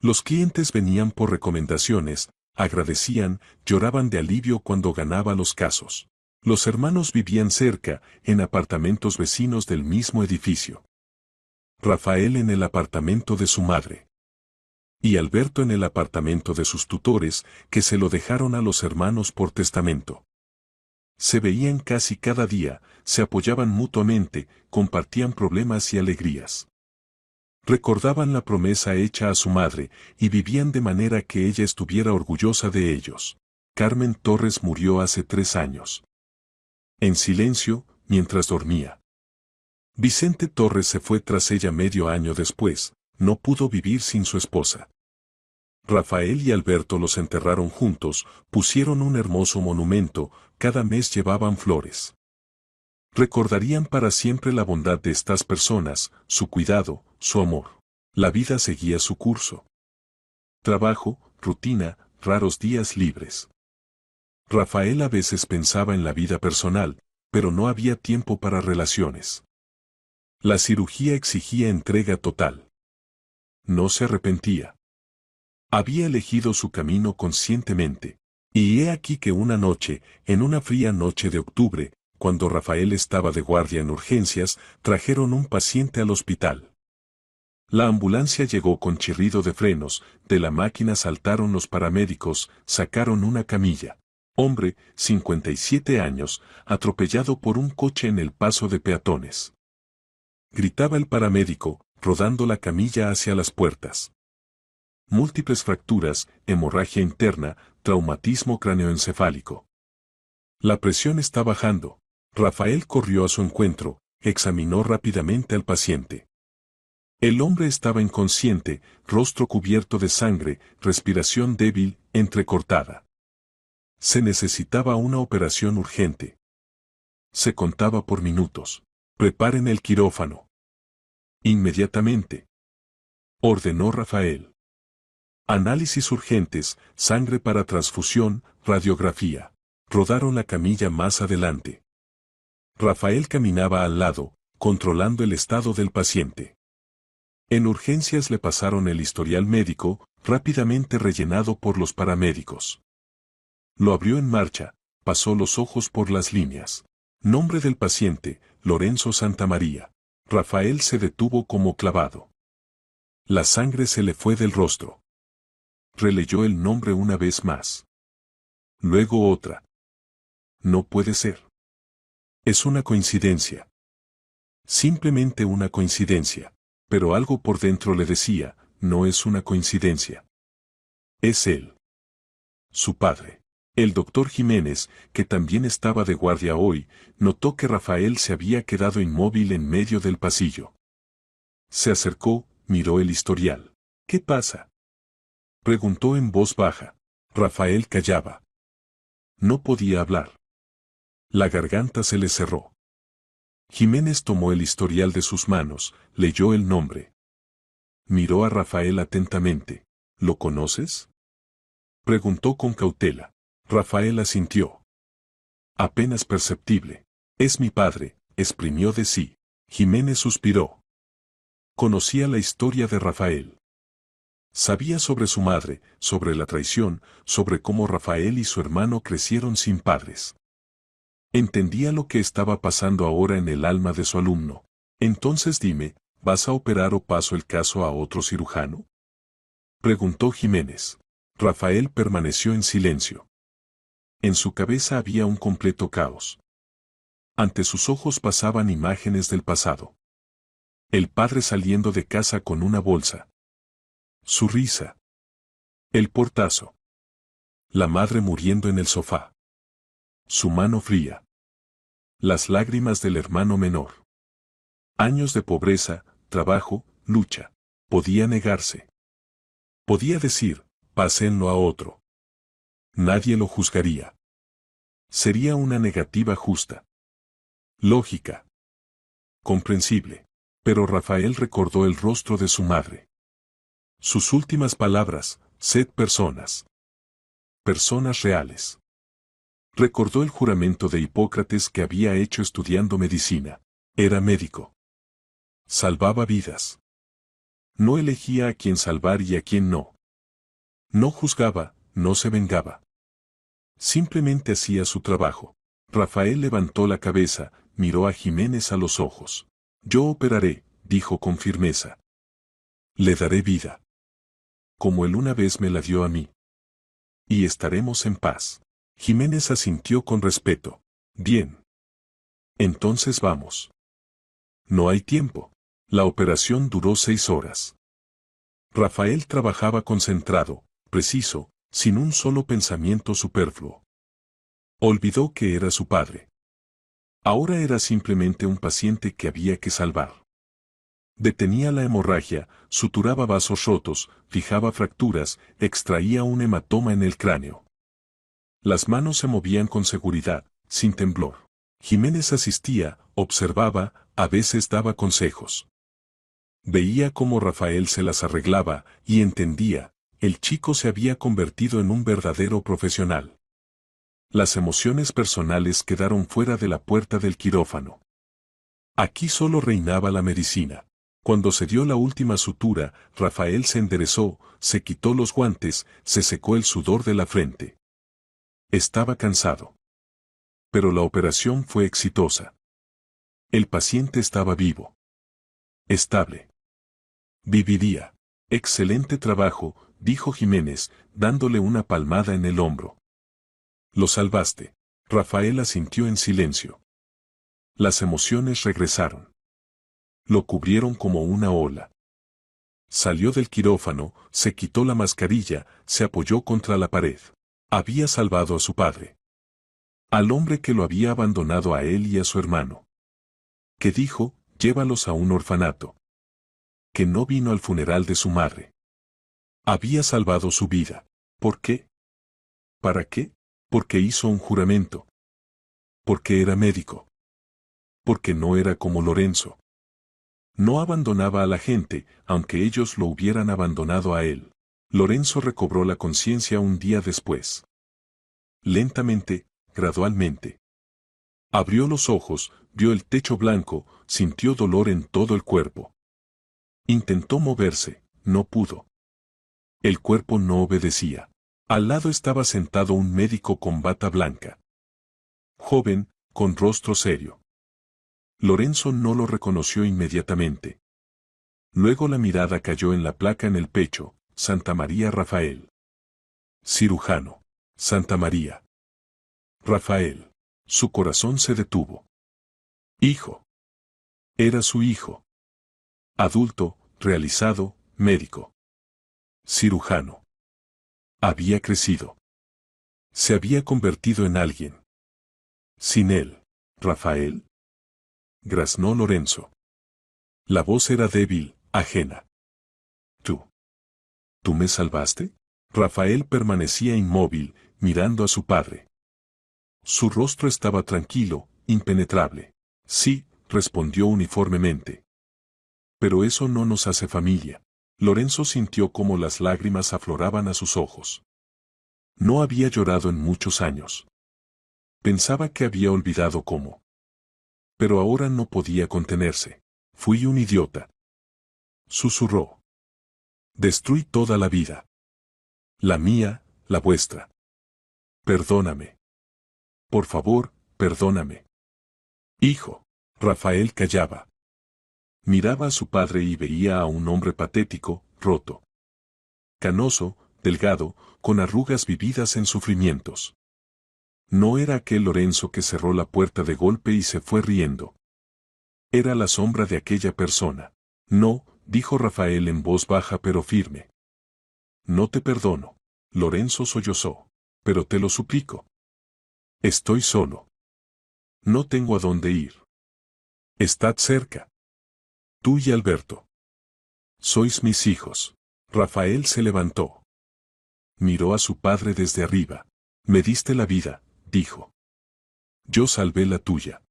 S1: Los clientes venían por recomendaciones, agradecían, lloraban de alivio cuando ganaba los casos. Los hermanos vivían cerca, en apartamentos vecinos del mismo edificio. Rafael en el apartamento de su madre. Y Alberto en el apartamento de sus tutores, que se lo dejaron a los hermanos por testamento. Se veían casi cada día, se apoyaban mutuamente, compartían problemas y alegrías. Recordaban la promesa hecha a su madre y vivían de manera que ella estuviera orgullosa de ellos. Carmen Torres murió hace 3 años. En silencio, mientras dormía. Vicente Torres se fue tras ella medio año después, no pudo vivir sin su esposa. Rafael y Alberto los enterraron juntos, pusieron un hermoso monumento, cada mes llevaban flores. Recordarían para siempre la bondad de estas personas, su cuidado, su amor. La vida seguía su curso. Trabajo, rutina, raros días libres. Rafael a veces pensaba en la vida personal, pero no había tiempo para relaciones. La cirugía exigía entrega total. No se arrepentía. Había elegido su camino conscientemente. Y he aquí que una noche, en una fría noche de octubre, cuando Rafael estaba de guardia en urgencias, trajeron un paciente al hospital. La ambulancia llegó con chirrido de frenos, de la máquina saltaron los paramédicos, sacaron una camilla. Hombre, 57 años, atropellado por un coche en el paso de peatones. Gritaba el paramédico, rodando la camilla hacia las puertas. Múltiples fracturas, hemorragia interna, traumatismo craneoencefálico. La presión está bajando. Rafael corrió a su encuentro, examinó rápidamente al paciente. El hombre estaba inconsciente, rostro cubierto de sangre, respiración débil, entrecortada. Se necesitaba una operación urgente. Se contaba por minutos. Preparen el quirófano. Inmediatamente. Ordenó Rafael. Análisis urgentes, sangre para transfusión, radiografía. Rodaron la camilla más adelante. Rafael caminaba al lado, controlando el estado del paciente. En urgencias le pasaron el historial médico, rápidamente rellenado por los paramédicos. Lo abrió en marcha, pasó los ojos por las líneas. Nombre del paciente, Lorenzo Santamaría. Rafael se detuvo como clavado. La sangre se le fue del rostro. Releyó el nombre una vez más. Luego otra. No puede ser. Es una coincidencia. Simplemente una coincidencia. Pero algo por dentro le decía, no es una coincidencia. Es él. Su padre. El doctor Jiménez, que también estaba de guardia hoy, notó que Rafael se había quedado inmóvil en medio del pasillo. Se acercó, miró el historial. ¿Qué pasa?, preguntó en voz baja. Rafael callaba. No podía hablar. La garganta se le cerró. Jiménez tomó el historial de sus manos, leyó el nombre. Miró a Rafael atentamente. ¿Lo conoces?, preguntó con cautela. Rafael asintió. Apenas perceptible. Es mi padre, exprimió de sí. Jiménez suspiró. Conocía la historia de Rafael. Sabía sobre su madre, sobre la traición, sobre cómo Rafael y su hermano crecieron sin padres. Entendía lo que estaba pasando ahora en el alma de su alumno. Entonces dime, ¿vas a operar o paso el caso a otro cirujano?, preguntó Jiménez. Rafael permaneció en silencio. En su cabeza había un completo caos. Ante sus ojos pasaban imágenes del pasado. El padre saliendo de casa con una bolsa. Su risa. El portazo. La madre muriendo en el sofá. Su mano fría. Las lágrimas del hermano menor. Años de pobreza, trabajo, lucha. Podía negarse. Podía decir, pásenlo a otro. Nadie lo juzgaría. Sería una negativa justa. Lógica. Comprensible. Pero Rafael recordó el rostro de su madre. Sus últimas palabras, sed personas. Personas reales. Recordó el juramento de Hipócrates que había hecho estudiando medicina. Era médico. Salvaba vidas. No elegía a quién salvar y a quién no. No juzgaba, no se vengaba. Simplemente hacía su trabajo. Rafael levantó la cabeza, miró a Jiménez a los ojos. Yo operaré, dijo con firmeza. Le daré vida. Como él una vez me la dio a mí. Y estaremos en paz. Jiménez asintió con respeto. Bien. Entonces vamos. No hay tiempo. La operación duró 6 horas. Rafael trabajaba concentrado, preciso, sin un solo pensamiento superfluo. Olvidó que era su padre. Ahora era simplemente un paciente que había que salvar. Detenía la hemorragia, suturaba vasos rotos, fijaba fracturas, extraía un hematoma en el cráneo. Las manos se movían con seguridad, sin temblor. Jiménez asistía, observaba, a veces daba consejos. Veía cómo Rafael se las arreglaba, y entendía, el chico se había convertido en un verdadero profesional. Las emociones personales quedaron fuera de la puerta del quirófano. Aquí solo reinaba la medicina. Cuando se dio la última sutura, Rafael se enderezó, se quitó los guantes, se secó el sudor de la frente. Estaba cansado. Pero la operación fue exitosa. El paciente estaba vivo. Estable. Viviría. Excelente trabajo, dijo Jiménez, dándole una palmada en el hombro. Lo salvaste. Rafael asintió en silencio. Las emociones regresaron. Lo cubrieron como una ola. Salió del quirófano, se quitó la mascarilla, se apoyó contra la pared. Había salvado a su padre. Al hombre que lo había abandonado a él y a su hermano. Que dijo, llévalos a un orfanato. Que no vino al funeral de su madre. Había salvado su vida. ¿Por qué? ¿Para qué? Porque hizo un juramento. Porque era médico. Porque no era como Lorenzo. No abandonaba a la gente, aunque ellos lo hubieran abandonado a él. Lorenzo recobró la conciencia un día después. Lentamente, gradualmente. Abrió los ojos, vio el techo blanco, sintió dolor en todo el cuerpo. Intentó moverse, no pudo. El cuerpo no obedecía. Al lado estaba sentado un médico con bata blanca. Joven, con rostro serio. Lorenzo no lo reconoció inmediatamente. Luego la mirada cayó en la placa en el pecho, Santa María Rafael. Cirujano. Santa María. Rafael. Su corazón se detuvo. Hijo. Era su hijo. Adulto, realizado, médico. Cirujano. Había crecido. Se había convertido en alguien. Sin él, Rafael. Graznó Lorenzo. La voz era débil, ajena. ¿Tú me salvaste? Rafael permanecía inmóvil, mirando a su padre. Su rostro estaba tranquilo, impenetrable. Sí, respondió uniformemente. Pero eso no nos hace familia. Lorenzo sintió cómo las lágrimas afloraban a sus ojos. No había llorado en muchos años. Pensaba que había olvidado cómo. Pero ahora no podía contenerse. Fui un idiota. Susurró. Destruí toda la vida. La mía, la vuestra. Perdóname. Por favor, perdóname. Hijo. Rafael callaba. Miraba a su padre y veía a un hombre patético, roto. Canoso, delgado, con arrugas vividas en sufrimientos. No era aquel Lorenzo que cerró la puerta de golpe y se fue riendo. Era la sombra de aquella persona. No, dijo Rafael en voz baja pero firme. No te perdono. Lorenzo sollozó. Pero te lo suplico. Estoy solo. No tengo a dónde ir. Estad cerca. Tú y Alberto. Sois mis hijos. Rafael se levantó. Miró a su padre desde arriba. Me diste la vida, dijo. Yo salvé la tuya.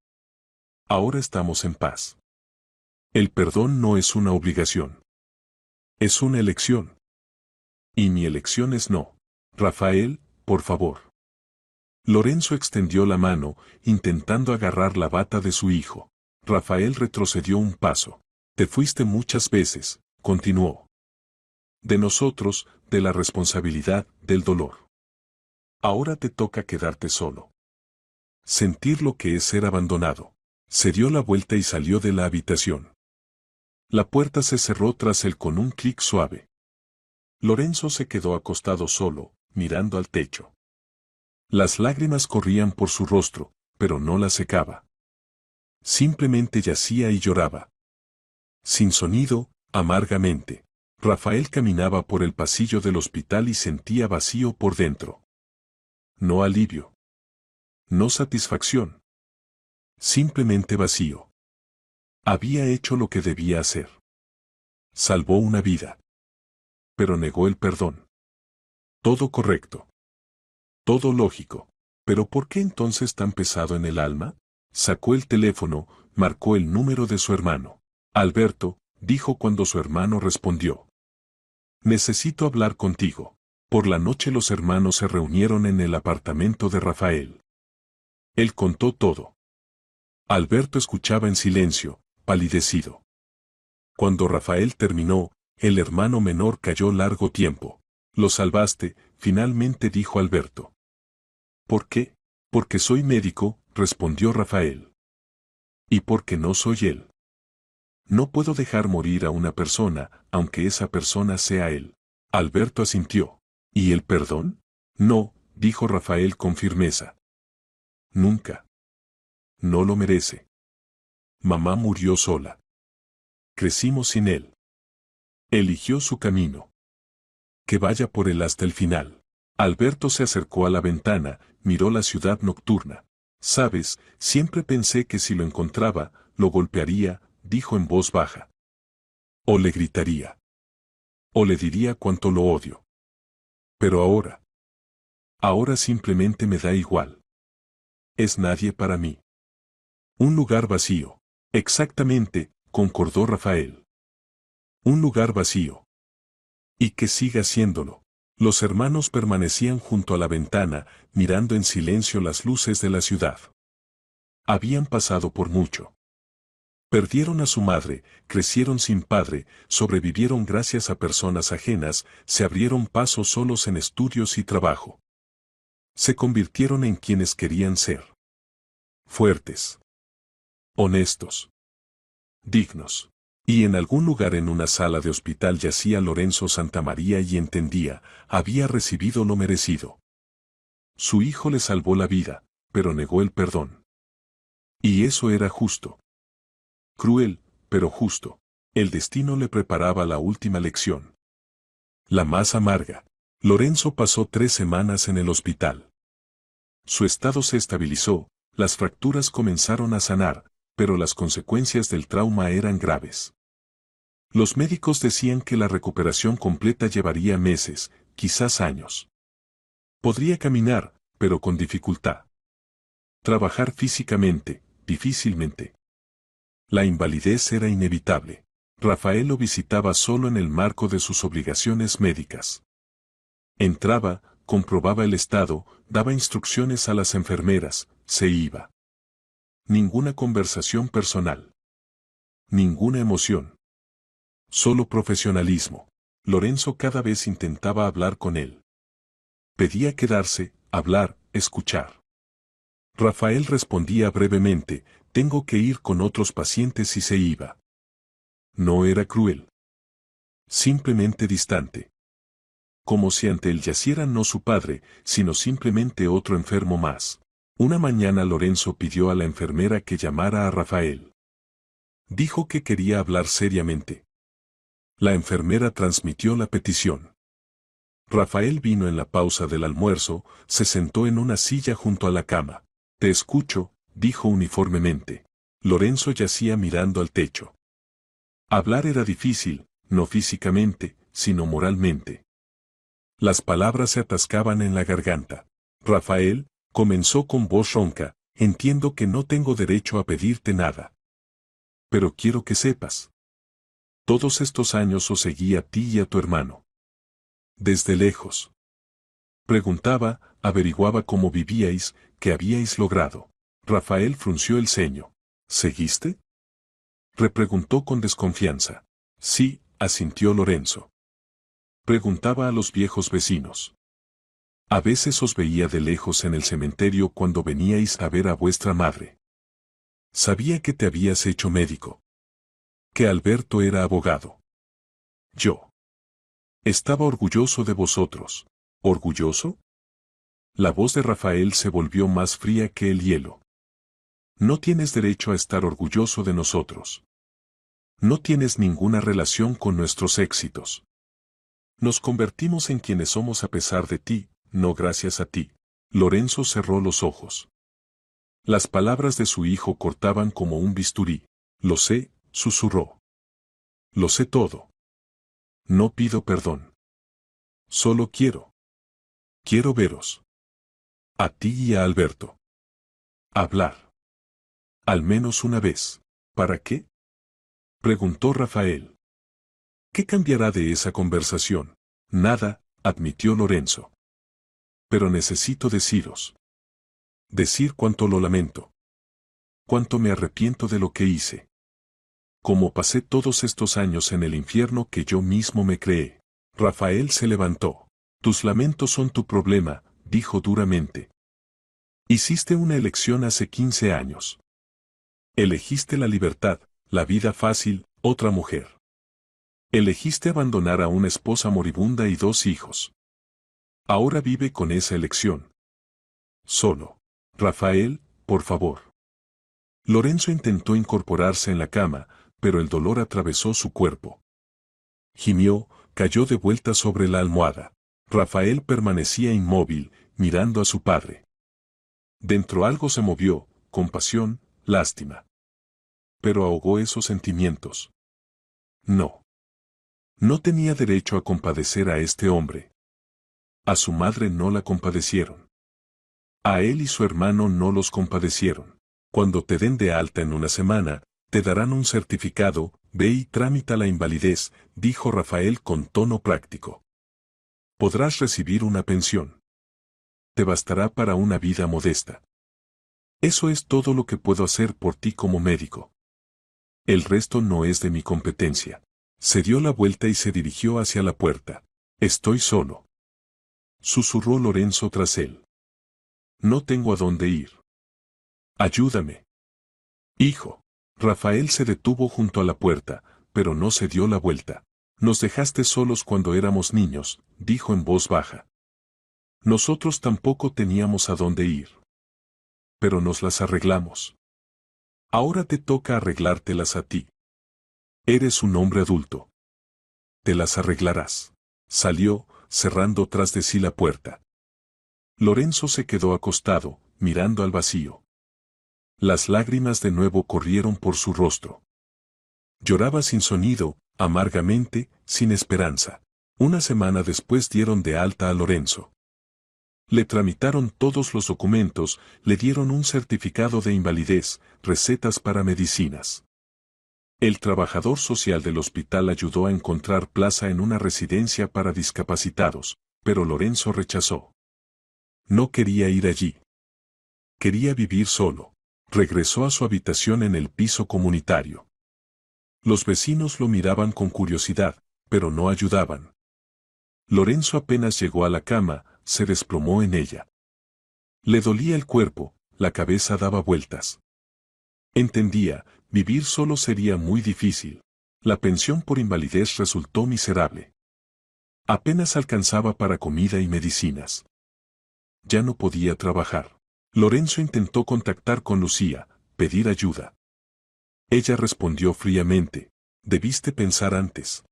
S1: Ahora estamos en paz. El perdón no es una obligación. Es una elección. Y mi elección es no. Rafael, por favor. Lorenzo extendió la mano, intentando agarrar la bata de su hijo. Rafael retrocedió un paso. Te fuiste muchas veces, continuó. De nosotros, de la responsabilidad, del dolor. Ahora te toca quedarte solo. Sentir lo que es ser abandonado. Se dio la vuelta y salió de la habitación. La puerta se cerró tras él con un clic suave. Lorenzo se quedó acostado solo, mirando al techo. Las lágrimas corrían por su rostro, pero no las secaba. Simplemente yacía y lloraba. Sin sonido, amargamente. Rafael caminaba por el pasillo del hospital y sentía vacío por dentro. No alivio. No satisfacción. Simplemente vacío. Había hecho lo que debía hacer. Salvó una vida. Pero negó el perdón. Todo correcto. Todo lógico. ¿Pero por qué entonces tan pesado en el alma? Sacó el teléfono, marcó el número de su hermano. Alberto, dijo cuando su hermano respondió. Necesito hablar contigo. Por la noche los hermanos se reunieron en el apartamento de Rafael. Él contó todo. Alberto escuchaba en silencio, palidecido. Cuando Rafael terminó, el hermano menor cayó largo tiempo. Lo salvaste, finalmente dijo Alberto. ¿Por qué? Porque soy médico, respondió Rafael. ¿Y porque no soy él? No puedo dejar morir a una persona, aunque esa persona sea él. Alberto asintió. ¿Y el perdón? No, dijo Rafael con firmeza. Nunca. No lo merece. Mamá murió sola. Crecimos sin él. Eligió su camino. Que vaya por él hasta el final. Alberto se acercó a la ventana, miró la ciudad nocturna. Sabes, siempre pensé que si lo encontraba, lo golpearía, dijo en voz baja. O le gritaría. O le diría cuánto lo odio. Pero ahora simplemente me da igual. Es nadie para mí. Un lugar vacío. Exactamente, concordó Rafael. Un lugar vacío. Y que siga siéndolo. Los hermanos permanecían junto a la ventana, mirando en silencio las luces de la ciudad. Habían pasado por mucho. Perdieron a su madre, crecieron sin padre, sobrevivieron gracias a personas ajenas, se abrieron paso solos en estudios y trabajo. Se convirtieron en quienes querían ser. Fuertes. Honestos. Dignos. Y en algún lugar en una sala de hospital yacía Lorenzo Santamaría y entendía, había recibido lo merecido. Su hijo le salvó la vida, pero negó el perdón. Y eso era justo. Cruel, pero justo. El destino le preparaba la última lección. La más amarga. Lorenzo pasó 3 semanas en el hospital. Su estado se estabilizó, las fracturas comenzaron a sanar, pero las consecuencias del trauma eran graves. Los médicos decían que la recuperación completa llevaría meses, quizás años. Podría caminar, pero con dificultad. Trabajar físicamente, difícilmente. La invalidez era inevitable. Rafael lo visitaba solo en el marco de sus obligaciones médicas. Entraba, comprobaba el estado, daba instrucciones a las enfermeras, se iba. Ninguna conversación personal. Ninguna emoción. Solo profesionalismo. Lorenzo cada vez intentaba hablar con él. Pedía quedarse, hablar, escuchar. Rafael respondía brevemente, tengo que ir con otros pacientes y se iba. No era cruel. Simplemente distante. Como si ante él yaciera no su padre, sino simplemente otro enfermo más. Una mañana Lorenzo pidió a la enfermera que llamara a Rafael. Dijo que quería hablar seriamente. La enfermera transmitió la petición. Rafael vino en la pausa del almuerzo, se sentó en una silla junto a la cama. Te escucho, dijo uniformemente. Lorenzo yacía mirando al techo. Hablar era difícil, no físicamente, sino moralmente. Las palabras se atascaban en la garganta. Rafael, comenzó con voz ronca, entiendo que no tengo derecho a pedirte nada. Pero quiero que sepas. Todos estos años os seguí a ti y a tu hermano. Desde lejos. Preguntaba, averiguaba cómo vivíais, qué habíais logrado. Rafael frunció el ceño. ¿Seguiste? Repreguntó con desconfianza. Sí, asintió Lorenzo. Preguntaba a los viejos vecinos. A veces os veía de lejos en el cementerio cuando veníais a ver a vuestra madre. Sabía que te habías hecho médico. Que Alberto era abogado. Yo. Estaba orgulloso de vosotros. ¿Orgulloso? La voz de Rafael se volvió más fría que el hielo. No tienes derecho a estar orgulloso de nosotros. No tienes ninguna relación con nuestros éxitos. Nos convertimos en quienes somos a pesar de ti, no gracias a ti. Lorenzo cerró los ojos. Las palabras de su hijo cortaban como un bisturí. Lo sé, susurró. Lo sé todo. No pido perdón. Solo quiero veros. A ti y a Alberto. Hablar. Al menos una vez. ¿Para qué? Preguntó Rafael. ¿Qué cambiará de esa conversación? Nada, admitió Lorenzo. Pero necesito deciros. Decir cuánto lo lamento. Cuánto me arrepiento de lo que hice. Cómo pasé todos estos años en el infierno que yo mismo me creé. Rafael se levantó. Tus lamentos son tu problema, dijo duramente. Hiciste una elección hace 15 años. Elegiste la libertad, la vida fácil, otra mujer. Elegiste abandonar a una esposa moribunda y 2 hijos. Ahora vive con esa elección. Solo. Rafael, por favor. Lorenzo intentó incorporarse en la cama, pero el dolor atravesó su cuerpo. Gimió, cayó de vuelta sobre la almohada. Rafael permanecía inmóvil, mirando a su padre. Dentro algo se movió, compasión, lástima. Pero ahogó esos sentimientos. No. No tenía derecho a compadecer a este hombre. A su madre no la compadecieron. A él y su hermano no los compadecieron. Cuando te den de alta en una semana, te darán un certificado, ve y tramita la invalidez, dijo Rafael con tono práctico. Podrás recibir una pensión. Te bastará para una vida modesta. Eso es todo lo que puedo hacer por ti como médico. El resto no es de mi competencia. Se dio la vuelta y se dirigió hacia la puerta. Estoy solo. Susurró Lorenzo tras él. No tengo a dónde ir. Ayúdame. Hijo. Rafael se detuvo junto a la puerta, pero no se dio la vuelta. Nos dejaste solos cuando éramos niños, dijo en voz baja. Nosotros tampoco teníamos a dónde ir. Pero nos las arreglamos. Ahora te toca arreglártelas a ti. Eres un hombre adulto. Te las arreglarás. Salió, cerrando tras de sí la puerta. Lorenzo se quedó acostado, mirando al vacío. Las lágrimas de nuevo corrieron por su rostro. Lloraba sin sonido, amargamente, sin esperanza. Una semana después dieron de alta a Lorenzo. Le tramitaron todos los documentos, le dieron un certificado de invalidez, recetas para medicinas. El trabajador social del hospital ayudó a encontrar plaza en una residencia para discapacitados, pero Lorenzo rechazó. No quería ir allí. Quería vivir solo. Regresó a su habitación en el piso comunitario. Los vecinos lo miraban con curiosidad, pero no ayudaban. Lorenzo apenas llegó a la cama, se desplomó en ella. Le dolía el cuerpo, la cabeza daba vueltas. Entendía, vivir solo sería muy difícil. La pensión por invalidez resultó miserable. Apenas alcanzaba para comida y medicinas. Ya no podía trabajar. Lorenzo intentó contactar con Lucía, pedir ayuda. Ella respondió fríamente, debiste pensar antes.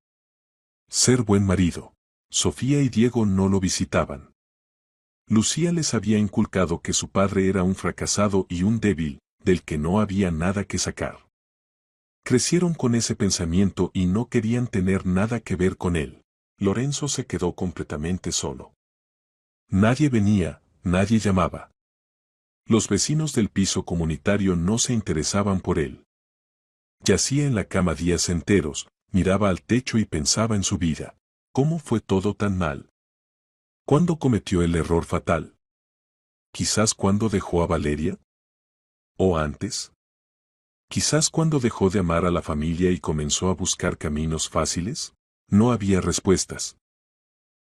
S1: Ser buen marido. Sofía y Diego no lo visitaban. Lucía les había inculcado que su padre era un fracasado y un débil, del que no había nada que sacar. Crecieron con ese pensamiento y no querían tener nada que ver con él. Lorenzo se quedó completamente solo. Nadie venía, nadie llamaba. Los vecinos del piso comunitario no se interesaban por él. Yacía en la cama días enteros, miraba al techo y pensaba en su vida. ¿Cómo fue todo tan mal? ¿Cuándo cometió el error fatal? ¿Quizás cuando dejó a Valeria? ¿O antes? ¿Quizás cuando dejó de amar a la familia y comenzó a buscar caminos fáciles? No había respuestas.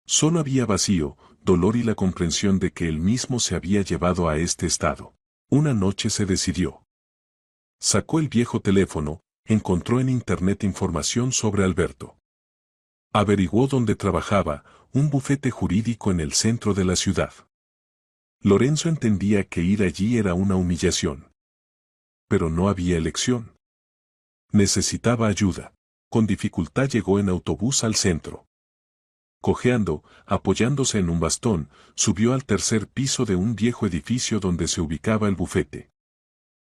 S1: Solo había vacío, dolor y la comprensión de que él mismo se había llevado a este estado. Una noche se decidió. Sacó el viejo teléfono, encontró en internet información sobre Alberto. Averiguó dónde trabajaba, un bufete jurídico en el centro de la ciudad. Lorenzo entendía que ir allí era una humillación. Pero no había elección. Necesitaba ayuda. Con dificultad llegó en autobús al centro. Cojeando, apoyándose en un bastón, subió al tercer piso de un viejo edificio donde se ubicaba el bufete.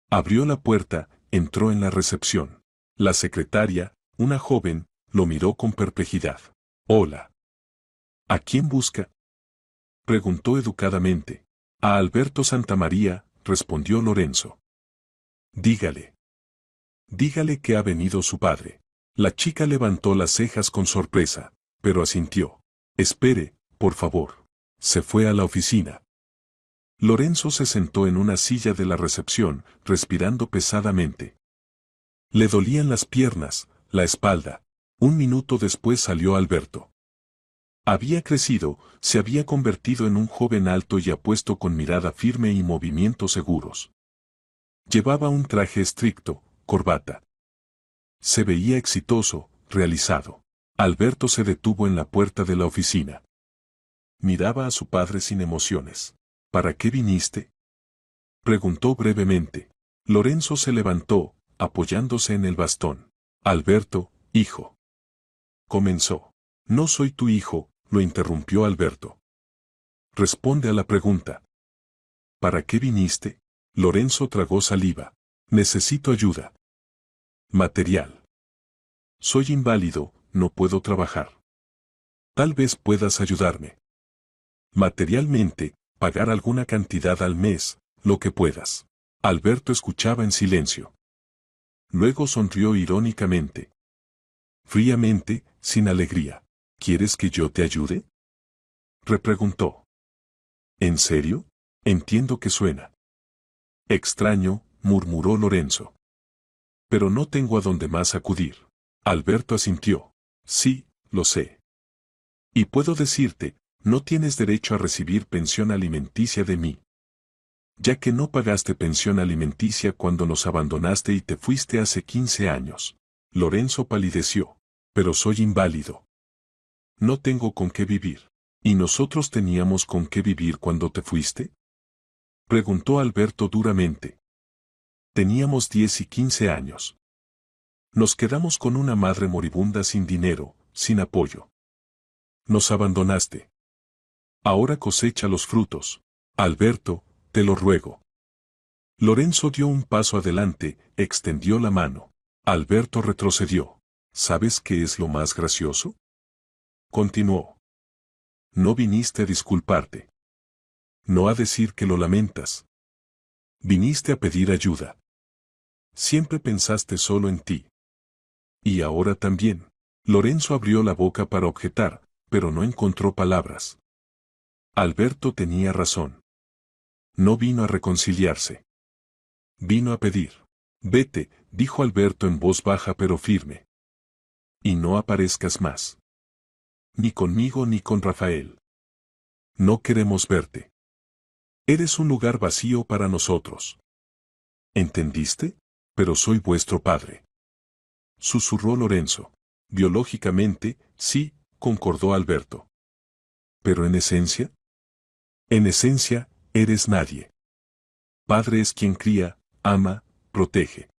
S1: Abrió la puerta, entró en la recepción. La secretaria, una joven, lo miró con perplejidad. «Hola. ¿A quién busca?», preguntó educadamente. «A Alberto Santamaría», respondió Lorenzo. «Dígale. Dígale que ha venido su padre». La chica levantó las cejas con sorpresa, pero asintió. «Espere, por favor». Se fue a la oficina. Lorenzo se sentó en una silla de la recepción, respirando pesadamente. Le dolían las piernas, la espalda. Un minuto después salió Alberto. Había crecido, se había convertido en un joven alto y apuesto con mirada firme y movimientos seguros. Llevaba un traje estricto, corbata. Se veía exitoso, realizado. Alberto se detuvo en la puerta de la oficina. Miraba a su padre sin emociones. «¿Para qué viniste?», preguntó brevemente. Lorenzo se levantó, apoyándose en el bastón. «Alberto, hijo», comenzó. «No soy tu hijo», lo interrumpió Alberto. «Responde a la pregunta». «¿Para qué viniste?». Lorenzo tragó saliva. «Necesito ayuda. Material. Soy inválido, no puedo trabajar. Tal vez puedas ayudarme. Materialmente, pagar alguna cantidad al mes, lo que puedas». Alberto escuchaba en silencio. Luego sonrió irónicamente. Fríamente, sin alegría. «¿Quieres que yo te ayude?», repreguntó. «¿En serio? Entiendo que suena extraño», murmuró Lorenzo. «Pero no tengo a dónde más acudir». Alberto asintió. «Sí, lo sé. Y puedo decirte, no tienes derecho a recibir pensión alimenticia de mí. Ya que no pagaste pensión alimenticia cuando nos abandonaste y te fuiste hace 15 años. Lorenzo palideció. «Pero soy inválido. No tengo con qué vivir». «¿Y nosotros teníamos con qué vivir cuando te fuiste?», preguntó Alberto duramente. «Teníamos 10 y 15 años. Nos quedamos con una madre moribunda sin dinero, sin apoyo. Nos abandonaste. Ahora cosecha los frutos. Alberto, te lo ruego». Lorenzo dio un paso adelante, extendió la mano. Alberto retrocedió. «¿Sabes qué es lo más gracioso?», continuó. «No viniste a disculparte. No a decir que lo lamentas. Viniste a pedir ayuda. Siempre pensaste solo en ti. Y ahora también». Lorenzo abrió la boca para objetar, pero no encontró palabras. Alberto tenía razón. No vino a reconciliarse. Vino a pedir. «Vete», dijo Alberto en voz baja pero firme. «Y no aparezcas más. Ni conmigo ni con Rafael. No queremos verte. Eres un lugar vacío para nosotros. ¿Entendiste? Pero soy vuestro padre», susurró Lorenzo. «Biológicamente, sí», concordó Alberto. «¿Pero en esencia?». «En esencia, eres nadie. Padre es quien cría, ama, protege.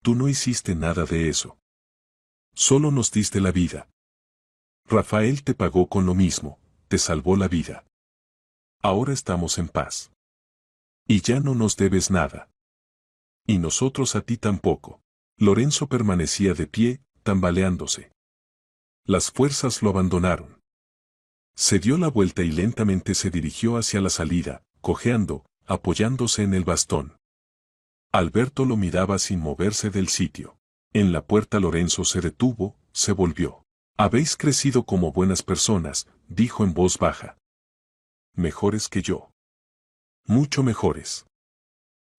S1: Tú no hiciste nada de eso. Solo nos diste la vida. Rafael te pagó con lo mismo, te salvó la vida. Ahora estamos en paz. Y ya no nos debes nada. Y nosotros a ti tampoco». Lorenzo permanecía de pie, tambaleándose. Las fuerzas lo abandonaron. Se dio la vuelta y lentamente se dirigió hacia la salida, cojeando, apoyándose en el bastón. Alberto lo miraba sin moverse del sitio. En la puerta Lorenzo se detuvo, se volvió. «Habéis crecido como buenas personas», dijo en voz baja. «Mejores que yo. Mucho mejores.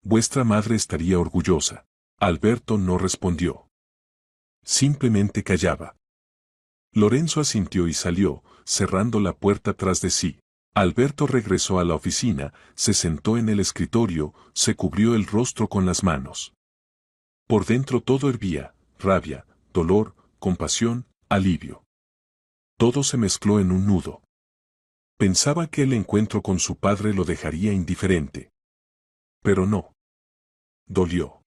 S1: Vuestra madre estaría orgullosa». Alberto no respondió. Simplemente callaba. Lorenzo asintió y salió, cerrando la puerta tras de sí. Alberto regresó a la oficina, se sentó en el escritorio, se cubrió el rostro con las manos. Por dentro todo hervía, rabia, dolor, compasión, alivio. Todo se mezcló en un nudo. Pensaba que el encuentro con su padre lo dejaría indiferente. Pero no. Dolió.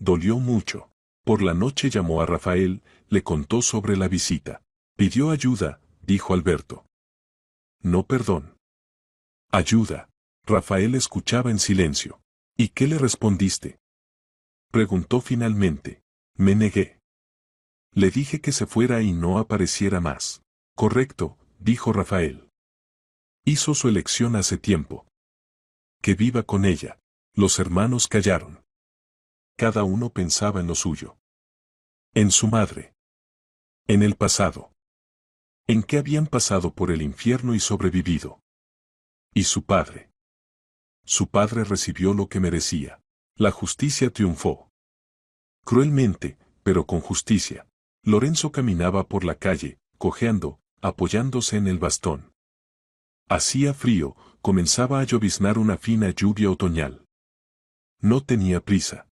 S1: Dolió mucho. Por la noche llamó a Rafael, le contó sobre la visita. Pidió ayuda, dijo Alberto. No perdón. Ayuda. Rafael escuchaba en silencio. ¿Y qué le respondiste? Preguntó finalmente. Me negué. Le dije que se fuera y no apareciera más. Correcto, dijo Rafael. Hizo su elección hace tiempo. Que viva con ella. Los hermanos callaron. Cada uno pensaba en lo suyo. En su madre. En el pasado. En que habían pasado por el infierno y sobrevivido. Y su padre. Su padre recibió lo que merecía. La justicia triunfó. Cruelmente, pero con justicia. Lorenzo caminaba por la calle, cojeando, apoyándose en el bastón. Hacía frío, comenzaba a lloviznar una fina lluvia otoñal. No tenía prisa.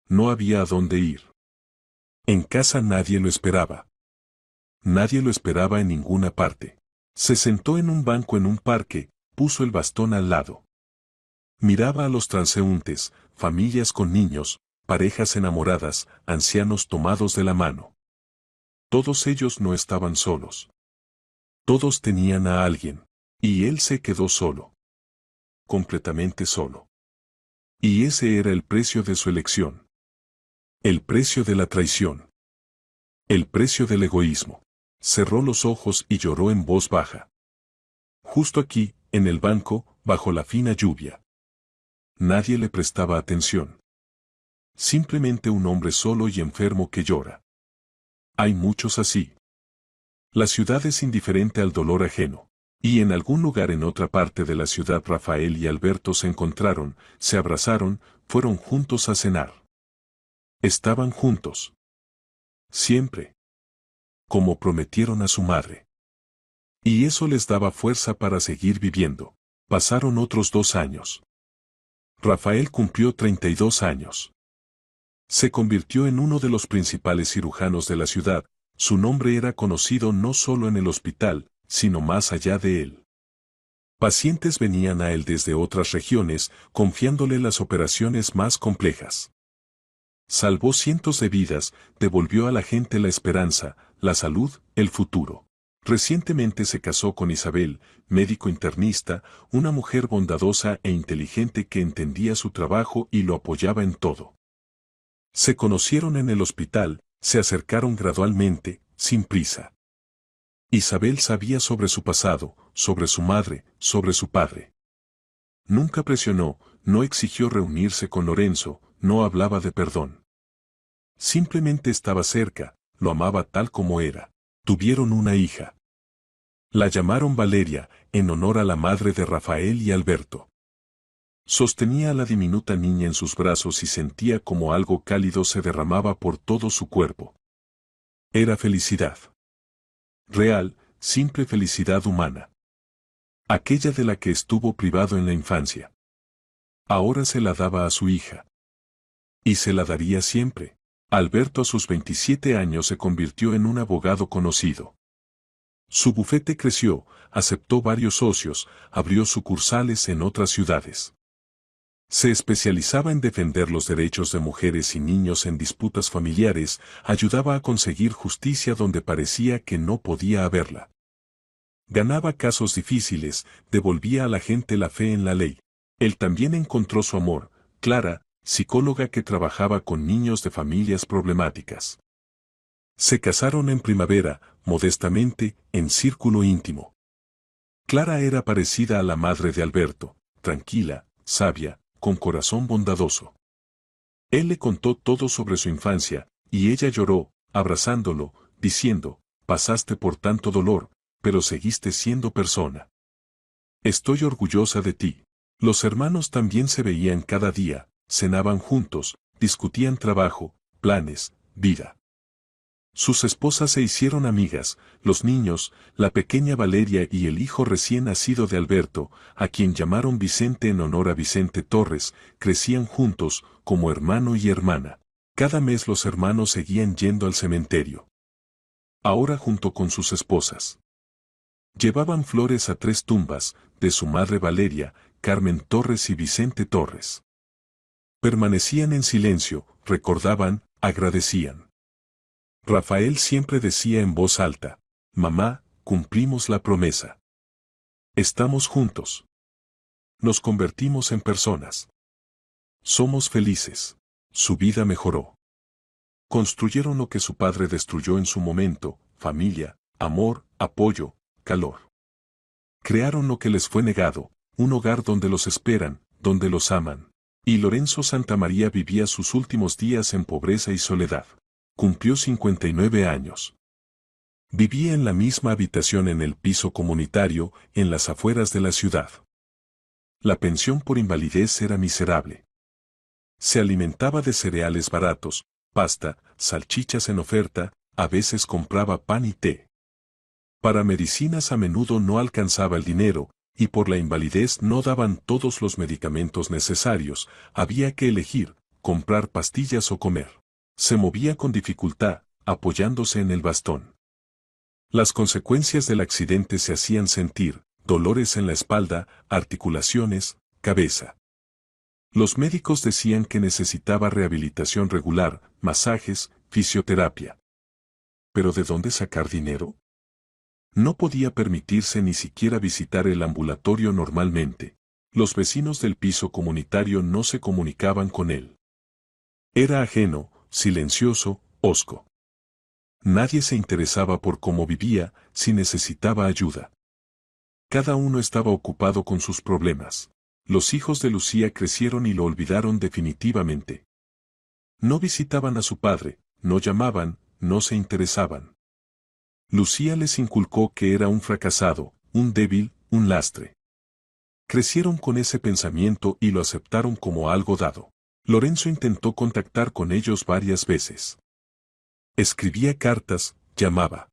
S1: No había a dónde ir. En casa nadie lo esperaba. Nadie lo esperaba en ninguna parte. Se sentó en un banco en un parque, puso el bastón al lado. Miraba a los transeúntes, familias con niños, parejas enamoradas, ancianos tomados de la mano. Todos ellos no estaban solos. Todos tenían a alguien. Y él se quedó solo. Completamente solo. Y ese era el precio de su elección. El precio de la traición. El precio del egoísmo. Cerró los ojos y lloró en voz baja. Justo aquí, en el banco, bajo la fina lluvia. Nadie le prestaba atención. Simplemente un hombre solo y enfermo que llora. Hay muchos así. La ciudad es indiferente al dolor ajeno. Y en algún lugar en otra parte de la ciudad Rafael y Alberto se encontraron, se abrazaron, fueron juntos a cenar. Estaban juntos. Siempre. Como prometieron a su madre. Y eso les daba fuerza para seguir viviendo. Pasaron otros 2 años. Rafael cumplió 32 años. Se convirtió en uno de los principales cirujanos de la ciudad, su nombre era conocido no solo en el hospital, sino más allá de él. Pacientes venían a él desde otras regiones, confiándole las operaciones más complejas. Salvó cientos de vidas, devolvió a la gente la esperanza, la salud, el futuro. Recientemente se casó con Isabel, médico internista, una mujer bondadosa e inteligente que entendía su trabajo y lo apoyaba en todo. Se conocieron en el hospital, se acercaron gradualmente, sin prisa. Isabel sabía sobre su pasado, sobre su madre, sobre su padre. Nunca presionó, no exigió reunirse con Lorenzo, no hablaba de perdón. Simplemente estaba cerca, lo amaba tal como era. Tuvieron una hija. La llamaron Valeria, en honor a la madre de Rafael y Alberto. Sostenía a la diminuta niña en sus brazos y sentía como algo cálido se derramaba por todo su cuerpo. Era felicidad. Real, simple felicidad humana. Aquella de la que estuvo privado en la infancia. Ahora se la daba a su hija. Y se la daría siempre. Alberto a sus 27 años se convirtió en un abogado conocido. Su bufete creció, aceptó varios socios, abrió sucursales en otras ciudades. Se especializaba en defender los derechos de mujeres y niños en disputas familiares, ayudaba a conseguir justicia donde parecía que no podía haberla. Ganaba casos difíciles, devolvía a la gente la fe en la ley. Él también encontró su amor, Clara, psicóloga que trabajaba con niños de familias problemáticas. Se casaron en primavera, modestamente, en círculo íntimo. Clara era parecida a la madre de Alberto, tranquila, sabia, con corazón bondadoso. Él le contó todo sobre su infancia, y ella lloró, abrazándolo, diciendo, pasaste por tanto dolor, pero seguiste siendo persona. Estoy orgullosa de ti. Los hermanos también se veían cada día, cenaban juntos, discutían trabajo, planes, vida. Sus esposas se hicieron amigas, los niños, la pequeña Valeria y el hijo recién nacido de Alberto, a quien llamaron Vicente en honor a Vicente Torres, crecían juntos, como hermano y hermana. Cada mes los hermanos seguían yendo al cementerio. Ahora junto con sus esposas. Llevaban flores a 3 tumbas, de su madre Valeria, Carmen Torres y Vicente Torres. Permanecían en silencio, recordaban, agradecían. Rafael siempre decía en voz alta, «Mamá, cumplimos la promesa. Estamos juntos. Nos convertimos en personas. Somos felices». Su vida mejoró. Construyeron lo que su padre destruyó en su momento: familia, amor, apoyo, calor. Crearon lo que les fue negado: un hogar donde los esperan, donde los aman. Y Lorenzo Santamaría vivía sus últimos días en pobreza y soledad. Cumplió 59 años. Vivía en la misma habitación en el piso comunitario, en las afueras de la ciudad. La pensión por invalidez era miserable. Se alimentaba de cereales baratos, pasta, salchichas en oferta, a veces compraba pan y té. Para medicinas a menudo no alcanzaba el dinero, y por la invalidez no daban todos los medicamentos necesarios, había que elegir, comprar pastillas o comer. Se movía con dificultad, apoyándose en el bastón. Las consecuencias del accidente se hacían sentir: dolores en la espalda, articulaciones, cabeza. Los médicos decían que necesitaba rehabilitación regular, masajes, fisioterapia. ¿Pero de dónde sacar dinero? No podía permitirse ni siquiera visitar el ambulatorio normalmente. Los vecinos del piso comunitario no se comunicaban con él. Era ajeno, silencioso, hosco. Nadie se interesaba por cómo vivía, si necesitaba ayuda. Cada uno estaba ocupado con sus problemas. Los hijos de Lucía crecieron y lo olvidaron definitivamente. No visitaban a su padre, no llamaban, no se interesaban. Lucía les inculcó que era un fracasado, un débil, un lastre. Crecieron con ese pensamiento y lo aceptaron como algo dado. Lorenzo intentó contactar con ellos varias veces. Escribía cartas, llamaba.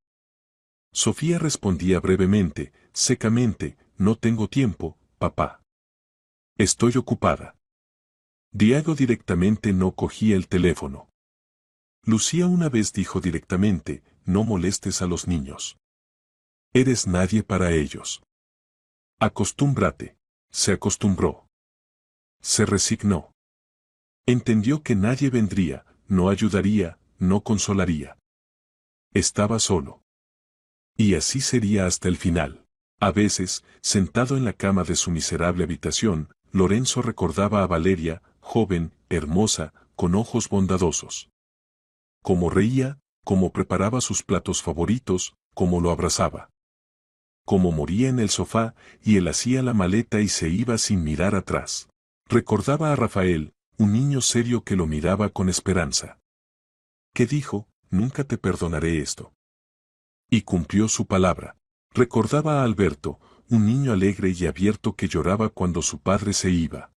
S1: Sofía respondía brevemente, secamente: «No tengo tiempo, papá. Estoy ocupada». Diego directamente no cogía el teléfono. Lucía una vez dijo directamente: «No molestes a los niños. Eres nadie para ellos. Acostúmbrate». Se acostumbró. Se resignó. Entendió que nadie vendría, no ayudaría, no consolaría. Estaba solo. Y así sería hasta el final. A veces, sentado en la cama de su miserable habitación, Lorenzo recordaba a Valeria, joven, hermosa, con ojos bondadosos. Cómo reía, cómo preparaba sus platos favoritos, cómo lo abrazaba. Cómo moría en el sofá, y él hacía la maleta y se iba sin mirar atrás. Recordaba a Rafael, un niño serio que lo miraba con esperanza. ¿Qué dijo? «Nunca te perdonaré esto». Y cumplió su palabra. Recordaba a Alberto, un niño alegre y abierto que lloraba cuando su padre se iba.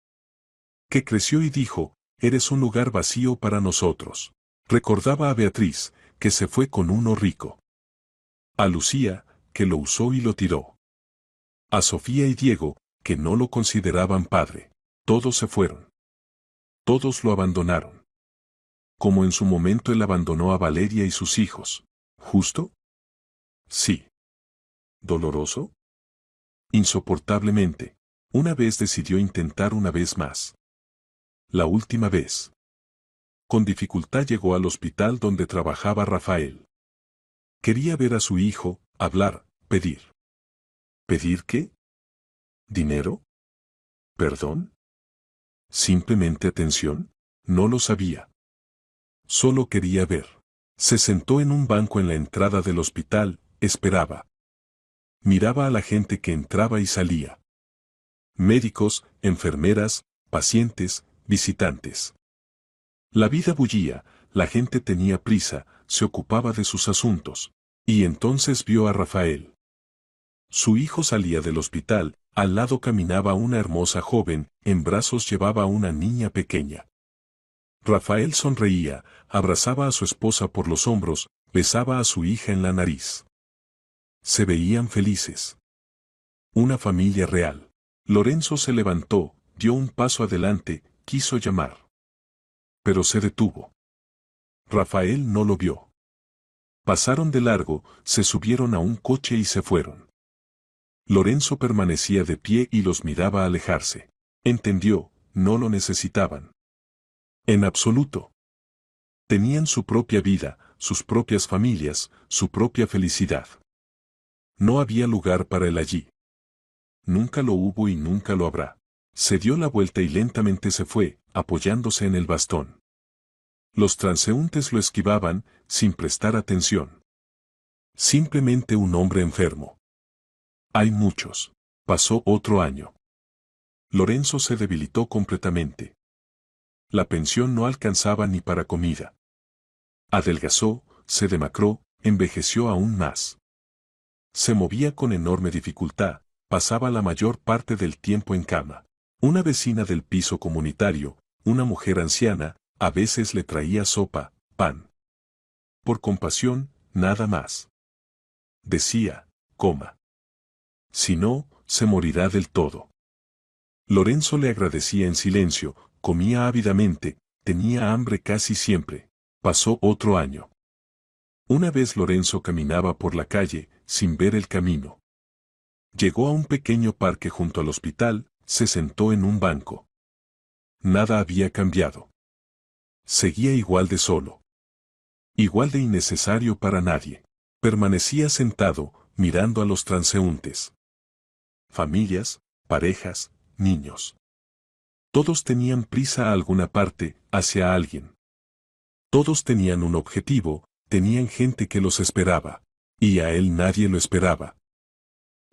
S1: Que creció y dijo: «Eres un lugar vacío para nosotros». Recordaba a Beatriz, que se fue con uno rico. A Lucía, que lo usó y lo tiró. A Sofía y Diego, que no lo consideraban padre. Todos se fueron. Todos lo abandonaron. Como en su momento él abandonó a Valeria y sus hijos. ¿Justo? Sí. ¿Doloroso? Insoportablemente. Una vez decidió intentar una vez más. La última vez. Con dificultad llegó al hospital donde trabajaba Rafael. Quería ver a su hijo, hablar, pedir. ¿Pedir qué? ¿Dinero? ¿Perdón? ¿Simplemente atención? No lo sabía. Solo quería ver. Se sentó en un banco en la entrada del hospital, esperaba. Miraba a la gente que entraba y salía. Médicos, enfermeras, pacientes, visitantes. La vida bullía, la gente tenía prisa, se ocupaba de sus asuntos. Y entonces vio a Rafael. Su hijo salía del hospital, al lado caminaba una hermosa joven, en brazos llevaba a una niña pequeña. Rafael sonreía, abrazaba a su esposa por los hombros, besaba a su hija en la nariz. Se veían felices. Una familia real. Lorenzo se levantó, dio un paso adelante, quiso llamar. Pero se detuvo. Rafael no lo vio. Pasaron de largo, se subieron a un coche y se fueron. Lorenzo permanecía de pie y los miraba alejarse. Entendió, no lo necesitaban. En absoluto. Tenían su propia vida, sus propias familias, su propia felicidad. No había lugar para él allí. Nunca lo hubo y nunca lo habrá. Se dio la vuelta y lentamente se fue, apoyándose en el bastón. Los transeúntes lo esquivaban, sin prestar atención. Simplemente un hombre enfermo. Hay muchos. Pasó otro año. Lorenzo se debilitó completamente. La pensión no alcanzaba ni para comida. Adelgazó, se demacró, envejeció aún más. Se movía con enorme dificultad, pasaba la mayor parte del tiempo en cama. Una vecina del piso comunitario, una mujer anciana, a veces le traía sopa, pan. Por compasión, nada más. Decía, coma. Si no, se morirá del todo. Lorenzo le agradecía en silencio, comía ávidamente, tenía hambre casi siempre. Pasó otro año. Una vez Lorenzo caminaba por la calle, sin ver el camino. Llegó a un pequeño parque junto al hospital, se sentó en un banco. Nada había cambiado. Seguía igual de solo. Igual de innecesario para nadie. Permanecía sentado, mirando a los transeúntes. Familias, parejas, niños. Todos tenían prisa a alguna parte, hacia alguien. Todos tenían un objetivo, tenían gente que los esperaba. Y a él nadie lo esperaba.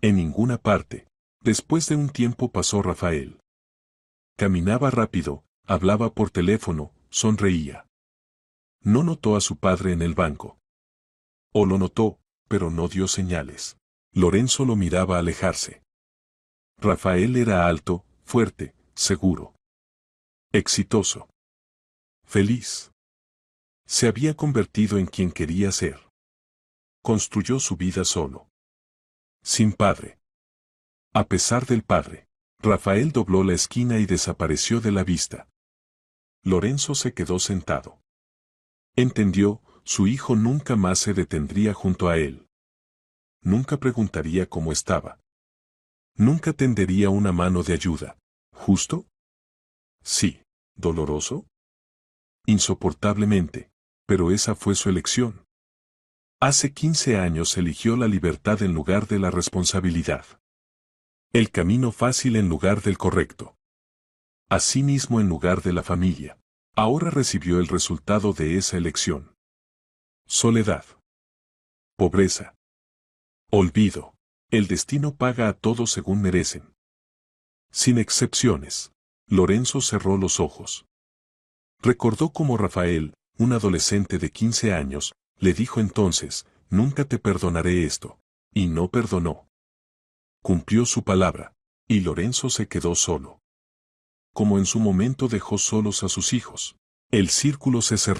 S1: En ninguna parte. Después de un tiempo pasó Rafael. Caminaba rápido, hablaba por teléfono, sonreía. No notó a su padre en el banco. O lo notó, pero no dio señales. Lorenzo lo miraba alejarse. Rafael era alto, fuerte, seguro. Exitoso. Feliz. Se había convertido en quien quería ser. Construyó su vida solo. Sin padre. A pesar del padre, Rafael dobló la esquina y desapareció de la vista. Lorenzo se quedó sentado. Entendió, su hijo nunca más se detendría junto a él. Nunca preguntaría cómo estaba. Nunca tendería una mano de ayuda. ¿Justo? Sí. ¿Doloroso? Insoportablemente, pero esa fue su elección. Hace 15 años eligió la libertad en lugar de la responsabilidad. El camino fácil en lugar del correcto. Asimismo en lugar de la familia. Ahora recibió el resultado de esa elección. Soledad. Pobreza. Olvido. El destino paga a todos según merecen. Sin excepciones. Lorenzo cerró los ojos. Recordó cómo Rafael, un adolescente de 15 años, le dijo entonces, nunca te perdonaré esto. Y no perdonó. Cumplió su palabra, y Lorenzo se quedó solo. Como en su momento dejó solos a sus hijos. El círculo se cerró.